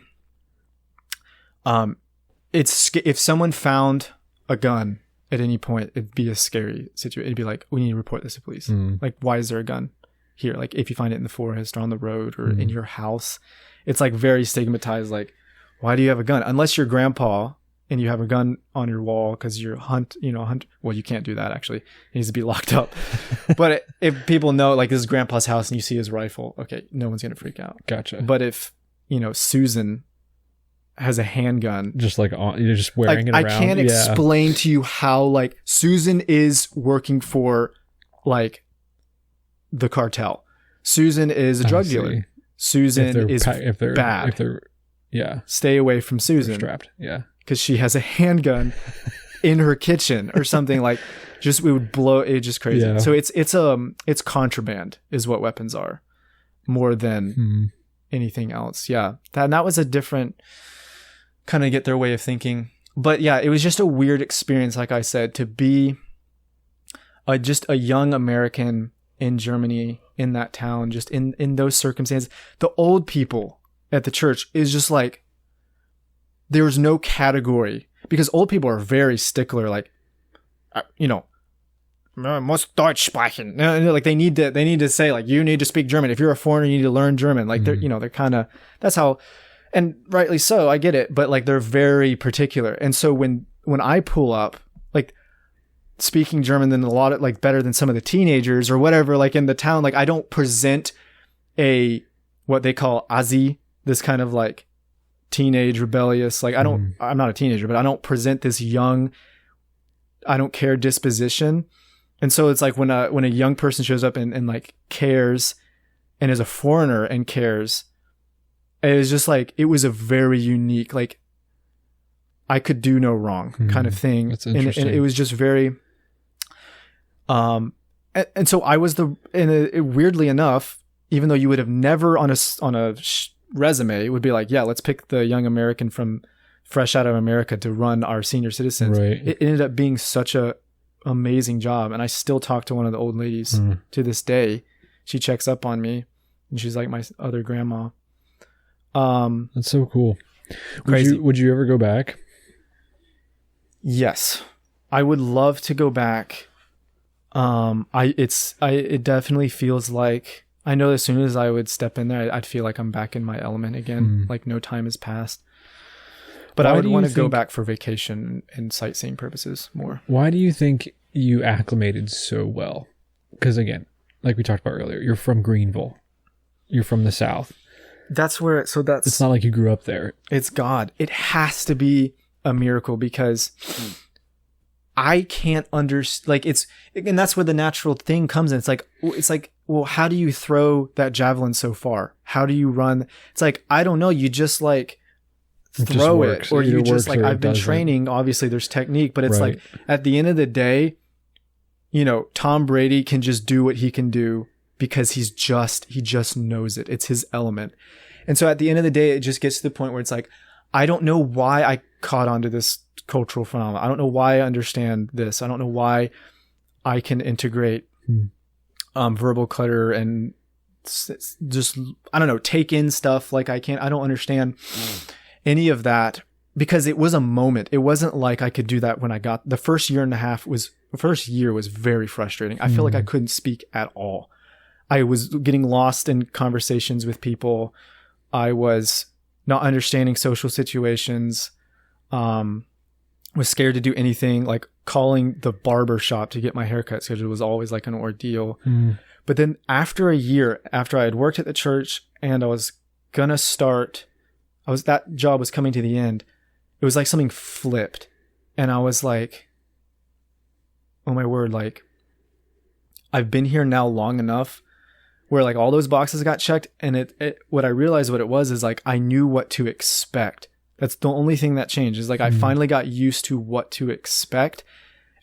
If someone found a gun at any point, it'd be a scary situation. It'd be like, we need to report this to police. Like, why is there a gun here? Like, if you find it in the forest or on the road or in your house, it's like very stigmatized. Like, why do you have a gun? Unless you're grandpa and you have a gun on your wall because you're hunt. Well, you can't do that actually. It needs to be locked up. But if people know, like, this is grandpa's house and you see his rifle, okay, no one's going to freak out. Gotcha. But if, Susan has a handgun, just like you're just wearing it around. I can't explain to you how like Susan is working for like the cartel. Susan is a drug dealer. Susan is bad. Stay away from Susan. Strapped. Yeah, because she has a handgun in her kitchen or something. Like, just it would blow. It's just crazy. Yeah. So it's contraband is what weapons are, more than anything else. Yeah, that was a different kind of get their way of thinking. But yeah, it was just a weird experience, like I said, to be just a young American in Germany, in that town, just in those circumstances. The old people at the church is just like, there was no category, because old people are very stickler, like, muss Deutsch sprechen. Like they need to say, like, you need to speak German. If you're a foreigner, you need to learn German. Like they're kind of, that's how. And rightly so, I get it, but like they're very particular. And so when I pull up, like speaking German, then a lot of like better than some of the teenagers or whatever, like in the town, like I don't present what they call Asi, this kind of like teenage rebellious, like I'm not a teenager, but I don't present this young, I don't care disposition. And so it's like when a young person shows up and like cares and is a foreigner and cares, it was just like, it was a very unique, like, I could do no wrong kind of thing. That's interesting. And it was just very, and so I was weirdly enough, even though you would have never on a resume, it would be like, yeah, let's pick the young American from fresh out of America to run our senior citizens. Right. It ended up being such a amazing job. And I still talk to one of the old ladies to this day. She checks up on me and she's like my other grandma. That's so cool. Crazy. Would you ever go back? Yes, I would love to go back. It definitely feels like, I know as soon as I would step in there, I'd feel like I'm back in my element again. Like no time has passed. But I would want to go back for vacation and sightseeing purposes more. Why do you think you acclimated so well? Because again, like we talked about earlier, you're from Greenville. You're from the South. That's where, it's not like you grew up there. It's God. It has to be a miracle, because I can't understand, like and that's where the natural thing comes in. It's like, well, how do you throw that javelin so far? How do you run? It's like, I don't know. You just like throw it, or you just like, I've been training. Obviously there's technique, but it's like at the end of the day, Tom Brady can just do what he can do because he just knows it. It's his element. And so at the end of the day, it just gets to the point where it's like, I don't know why I caught onto this cultural phenomenon. I don't know why I understand this. I don't know why I can integrate verbal clutter and just, I don't know, take in stuff. Like I don't understand any of that because it was a moment. It wasn't like I could do that when I got the first year was very frustrating. I feel like I couldn't speak at all. I was getting lost in conversations with people. I was not understanding social situations. Was scared to do anything, like calling the barber shop to get my haircut scheduled was always like an ordeal. But then after a year, after I had worked at the church and I was gonna start, that job was coming to the end. It was like something flipped. And I was like, oh my word, like I've been here now long enough where like all those boxes got checked. And what I realized what it was is like, I knew what to expect. That's the only thing that changed is like, I finally got used to what to expect.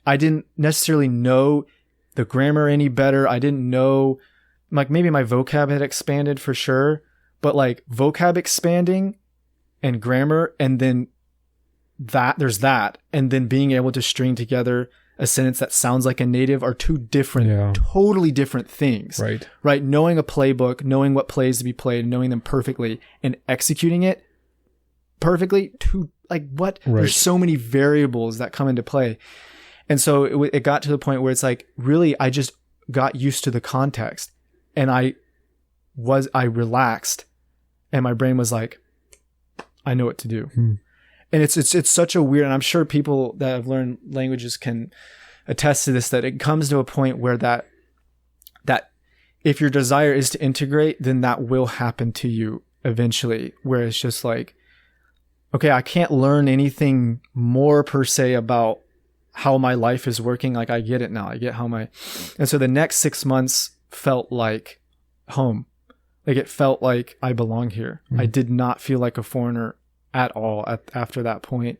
I didn't necessarily know the grammar any better. I didn't know, like maybe my vocab had expanded for sure, but like vocab expanding and grammar and then there's that. And then being able to string together a sentence that sounds like a native are two different, totally different things. Right. Knowing a playbook, knowing what plays to be played, knowing them perfectly and executing it perfectly to like what there's so many variables that come into play. And so it got to the point where it's like, really, I just got used to the context and I relaxed and my brain was like, I know what to do. And it's such a weird, and I'm sure people that have learned languages can attest to this, that it comes to a point where that if your desire is to integrate, then that will happen to you eventually, where it's just like, okay, I can't learn anything more per se about how my life is working. Like I get it now. I get and so the next 6 months felt like home. Like it felt like I belong here. I did not feel like a foreigner at all after that point.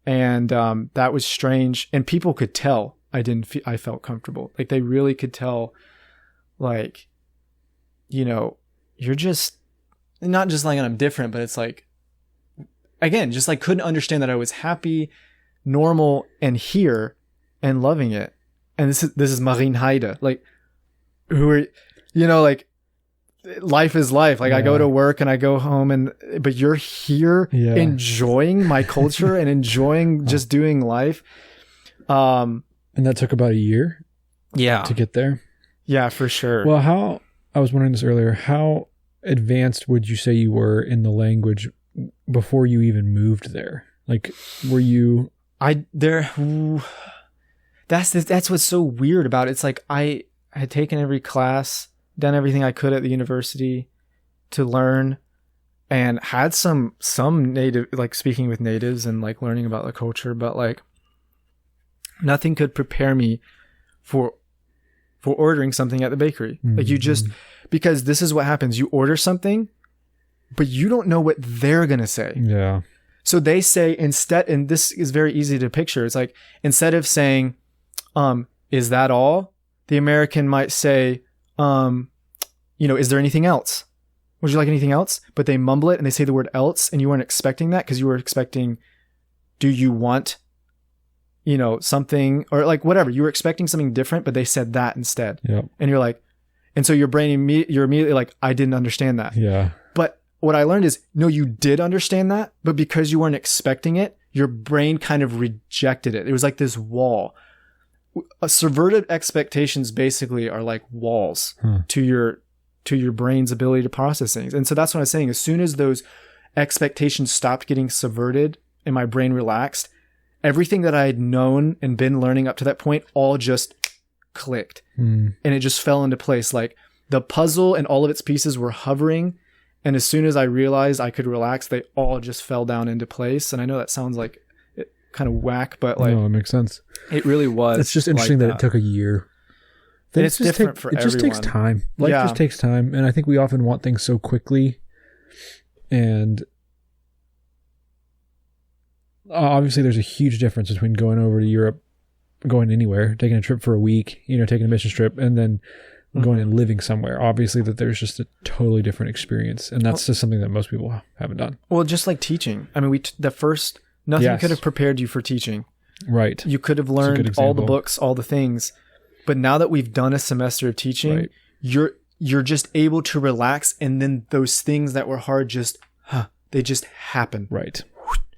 And that was strange. And people could tell I felt comfortable. Like they really could tell, like, you know, you're just not just like I'm different, but it's like, again, just like couldn't understand that I was happy, normal, and here and loving it. And this is Marine Heide, like who are, you know, like life is life. Like I go to work and I go home but you're here enjoying my culture and enjoying just doing life. And that took about a year to get there. Yeah, for sure. Well, I was wondering this earlier, how advanced would you say you were in the language before you even moved there? Like, were you... That's what's so weird about it. It's like I had taken every class, done everything I could at the university to learn, and had some native, like speaking with natives and like learning about the culture, but like nothing could prepare me for ordering something at the bakery. Like you just, because this is what happens. You order something, but you don't know what they're going to say. Yeah. So they say instead, and this is very easy to picture. It's like, instead of saying, is that all? The American might say, you know, is there anything else? Would you like anything else? But they mumble it and they say the word else, and you weren't expecting that because you were expecting, do you want, you know, something, or like whatever. You were expecting something different, but they said that instead. Yep. And you're like, and so your brain, you're immediately like, I didn't understand that. Yeah. But what I learned is, no, you did understand that, but because you weren't expecting it, your brain kind of rejected it. It was like this wall. Subverted expectations basically are like walls to your brain's ability to process things. And so that's what I was saying. As soon as those expectations stopped getting subverted and my brain relaxed, everything that I had known and been learning up to that point all just clicked. And it just fell into place. Like the puzzle and all of its pieces were hovering. And as soon as I realized I could relax, they all just fell down into place. And I know that sounds like kind of whack, but like, no, it makes sense. It really was. It's just interesting that it took a year. It's different for everyone. It just takes time. Life just takes time. And I think we often want things so quickly. And obviously there's a huge difference between going over to Europe, going anywhere, taking a trip for a week, you know, taking a mission trip, and then going and living somewhere. Obviously that there's just a totally different experience. And that's just something that most people haven't done. Well, just like teaching. I mean, nothing could have prepared you for teaching. Right. You could have learned all the books, all the things. But now that we've done a semester of teaching, Right. you're just able to relax, and then those things that were hard they just happen. Right.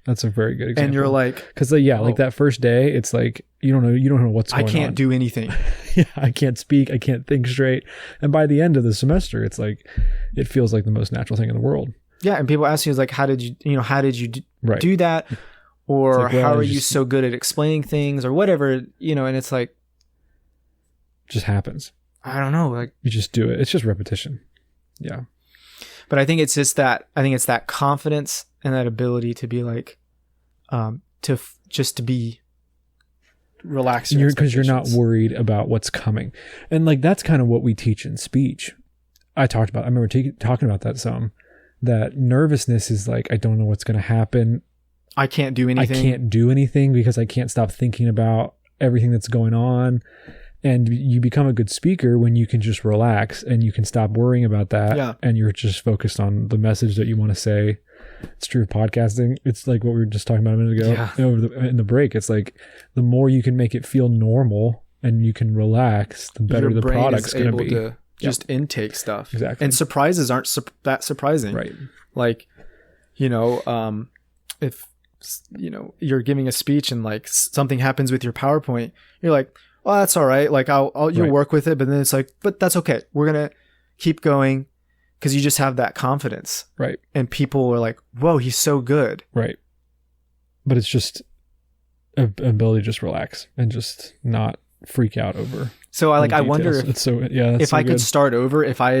That's a very good example. And you're like, because like that first day, it's like you don't know what's going on. I can't do anything. Yeah, I can't speak. I can't think straight. And by the end of the semester, it's like it feels like the most natural thing in the world. Yeah, and people ask you like, how did you Right. do that, or like, well, how are you so good at explaining things, or whatever, and it's like, just happens. I don't know, like You just do it. It's just repetition. Yeah. But I think it's just that. I think it's that confidence and that ability to be like, just to be relaxed. Because you're not worried about what's coming, and like that's kind of what we teach in speech. I remember talking about that some. That nervousness is like, I don't know what's going to happen. I can't do anything. I can't do anything because I can't stop thinking about everything that's going on. And you become a good speaker when you can just relax and you can stop worrying about that. Yeah. And you're just focused on the message that you want to say. It's true of podcasting. It's like what we were just talking about a minute ago. Yeah. In the break, it's like the more you can make it feel normal and you can relax, the better the product's going to be. To just intake stuff. Exactly. And surprises aren't that surprising. Right. Like, if, you're giving a speech and like something happens with your PowerPoint, you're like, well, that's all right. Like you'll work with it. But then it's like, but that's okay. We're going to keep going because you just have that confidence. Right. And people are like, whoa, he's so good. Right. But it's just an ability to just relax and just not freak out over. So I wonder if I could start over, if I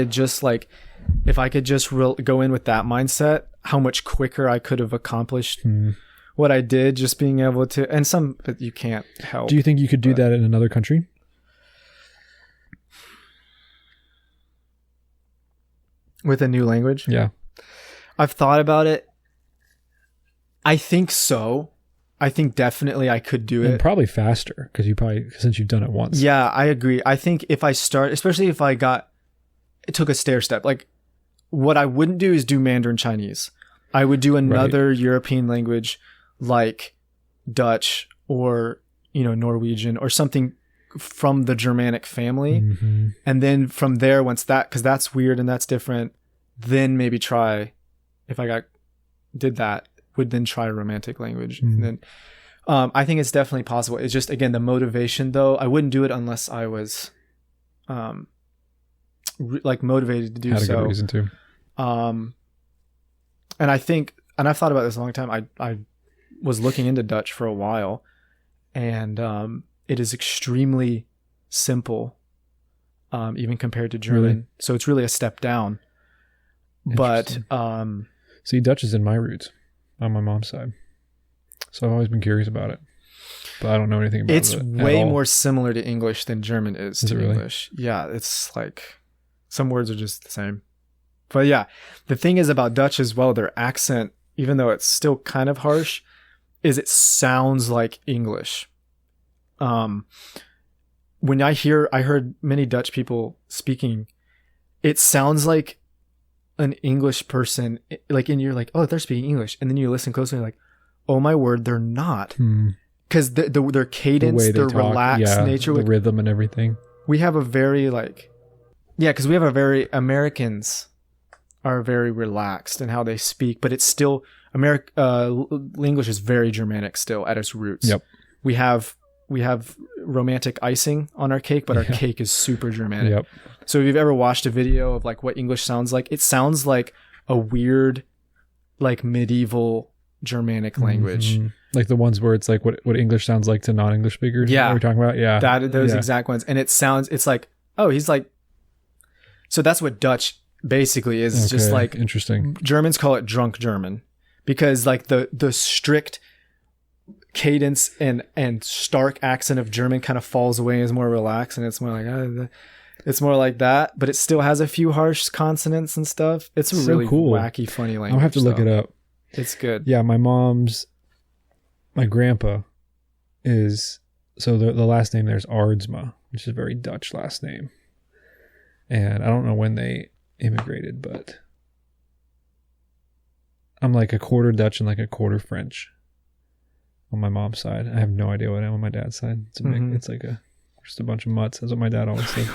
could just go in with that mindset, how much quicker I could have accomplished what I did, just being able to, but you can't help. Do you think you could do that in another country? With a new language? Yeah. I've thought about it. I think so. I think definitely I could do it. Probably faster because since you've done it once. Yeah, I agree. I think if I start, especially if it took a stair step, like what I wouldn't do is do Mandarin Chinese. I would do another European language like Dutch or, Norwegian or something from the Germanic family. Mm-hmm. And then from there, because that's weird and that's different, then maybe try, if I did that, would then try a romantic language. And then I think it's definitely possible. It's just, again, the motivation though. I wouldn't do it unless I was motivated to do so. Had a good reason to. And I think, and I've thought about this a long time. I was looking into Dutch for a while, and it is extremely simple, even compared to German. Really? So it's really a step down. But see, Dutch is in my roots on my mom's side, so I've always been curious about it, but I don't know anything about it. It's way more similar to English than German is to really? English. Yeah, it's like some words are just the same. But yeah, the thing is about Dutch as well, their accent, even though it's still kind of harsh, is it sounds like English. When I heard many Dutch people speaking, it sounds like an English person, like, and you're like, oh, they're speaking English. And then you listen closely, like, oh my word, they're not. Because their cadence, their relaxed nature, the rhythm and everything. We have a very Americans are very relaxed in how they speak, but it's still English is very Germanic still at its roots. Yep. We have romantic icing on our cake, but our cake is super Germanic. Yep. So if you've ever watched a video of like what English sounds like, it sounds like a weird, like medieval Germanic language. Mm-hmm. Like the ones where it's like what English sounds like to non-English speakers. Yeah. What we're talking about. Yeah. Those exact ones. And it's like, oh, he's like, so that's what Dutch basically is. It's just like, interesting. Germans call it drunk German because like the strict cadence and stark accent of German kind of falls away and is more relaxed, and it's more like it's more like that, but it still has a few harsh consonants and stuff. It's a really cool, wacky, funny language. I'll have to look it up. It's good. Yeah, my grandpa is, so the last name there's Aardsma, which is a very Dutch last name, and I don't know when they immigrated, but I'm like a quarter Dutch and like a quarter French on my mom's side. I have no idea what I am on my dad's side. It's a big, it's like a Just a bunch of mutts. That's what my dad always said.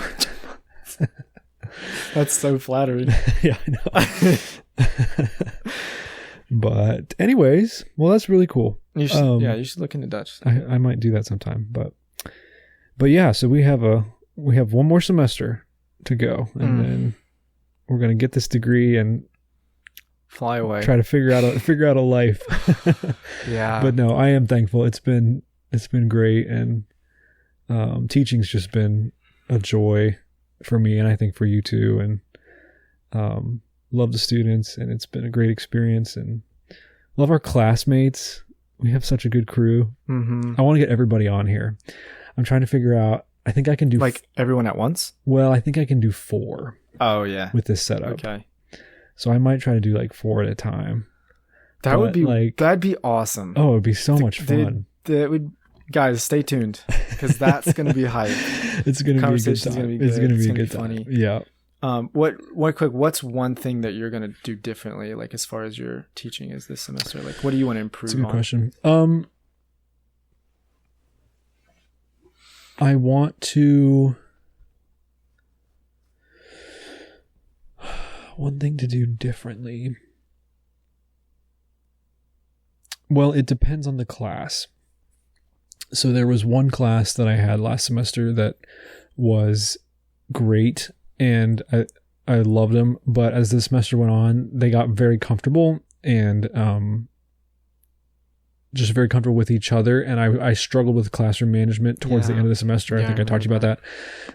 That's so flattering. Yeah, I know. But anyways, well, that's really cool. You should, you should look into Dutch. I might do that sometime. But yeah, so we have one more semester to go, and then we're gonna get this degree and fly away. Try to figure out a life. Yeah. But no, I am thankful. It's been great, and teaching's just been a joy for me, and I think for you too. And love the students, and it's been a great experience, and love our classmates. We have such a good crew. Mm-hmm. I want to get everybody on here. I'm trying to figure out. I think I can do like everyone at once. Well, I think I can do 4. Oh yeah. With this setup. Okay. So I might try to do like 4 at a time. That would be like, that'd be awesome. Oh, it'd be so much fun. Guys, stay tuned, because that's gonna be hype. It's gonna be a good time. It's gonna be a good funny. Time. Yeah. What's one thing that you're gonna do differently, like as far as your teaching is this semester? Like, what do you want to improve on? That's a good question. I want to. One thing to do differently. Well, it depends on the class. So there was one class that I had last semester that was great, and I loved them. But as the semester went on, they got very comfortable and just very comfortable with each other. And I struggled with classroom management towards the end of the semester. I think I talked to you about that.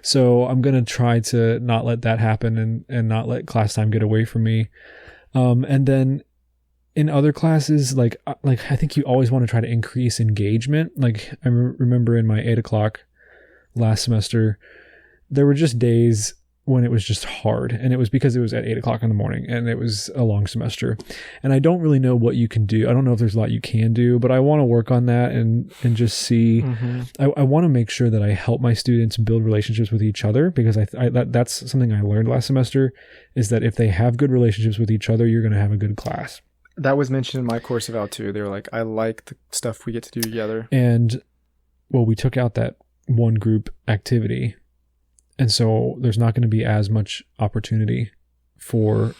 So I'm going to try to not let that happen and not let class time get away from me. And then in other classes, like I think you always want to try to increase engagement. Like I remember in my 8 o'clock last semester, there were just days when it was just hard, and it was because it was at 8 o'clock in the morning and it was a long semester, and I don't really know what you can do. I don't know if there's a lot you can do, but I want to work on that and just see. I want to make sure that I help my students build relationships with each other, because that's something I learned last semester, is that if they have good relationships with each other, you're going to have a good class. That was mentioned in my course eval too. They were like, I like the stuff we get to do together. And well, we took out that one group activity, and so there's not going to be as much opportunity for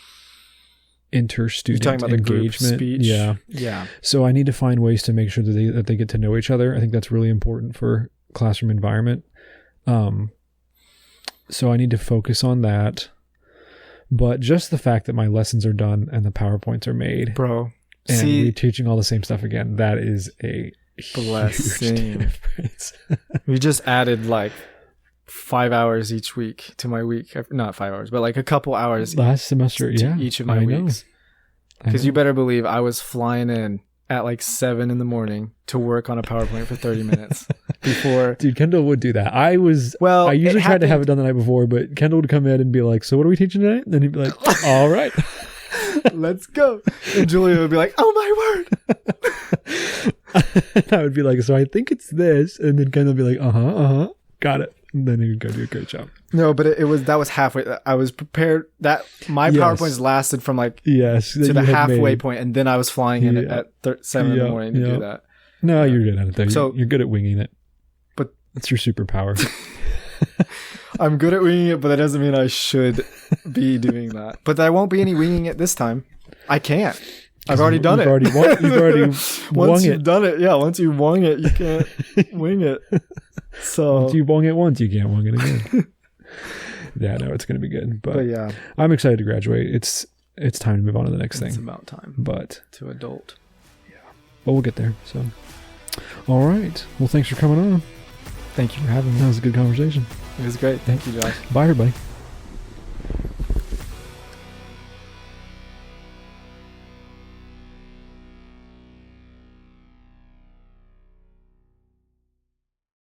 inter-student You're talking about engagement. The group speech? Yeah. So I need to find ways to make sure that they get to know each other. I think that's really important for classroom environment. So I need to focus on that. But just the fact that my lessons are done and the PowerPoints are made, bro, and we're teaching all the same stuff again, that is a blessing. Huge difference. We just added like 5 hours each week to my week. Not 5 hours, but like a couple hours last semester. To each of my weeks. Because you better believe I was flying in at like 7 a.m. to work on a PowerPoint for 30 minutes before. Dude, Kendall would do that. I usually tried to have it done the night before, but Kendall would come in and be like, so what are we teaching today? And then he'd be like, all right, let's go. And Julia would be like, oh my word. And I would be like, so I think it's this. And then Kendall would be like, got it. And then he would go do a great job. No, but that was halfway. I was prepared. That my PowerPoints lasted from like to the halfway point, and then I was flying in at 7 in the morning to do that. No, you're good at it though. So you're good at winging it. But that's your superpower. I'm good at winging it, but that doesn't mean I should be doing that. But there won't be any winging it this time. I can't. I've already done it. You've already once you've done it, once you wung it, you can't wing it. So once you wung it once, you can't wung it again. Yeah, no, it's going to be good. But yeah, I'm excited to graduate. It's time to move on to the next thing. It's about time. But to adult. Yeah. But we'll get there. So, all right. Well, thanks for coming on. Thank you for having me. That was a good conversation. It was great. Thank you, Josh. Bye, everybody.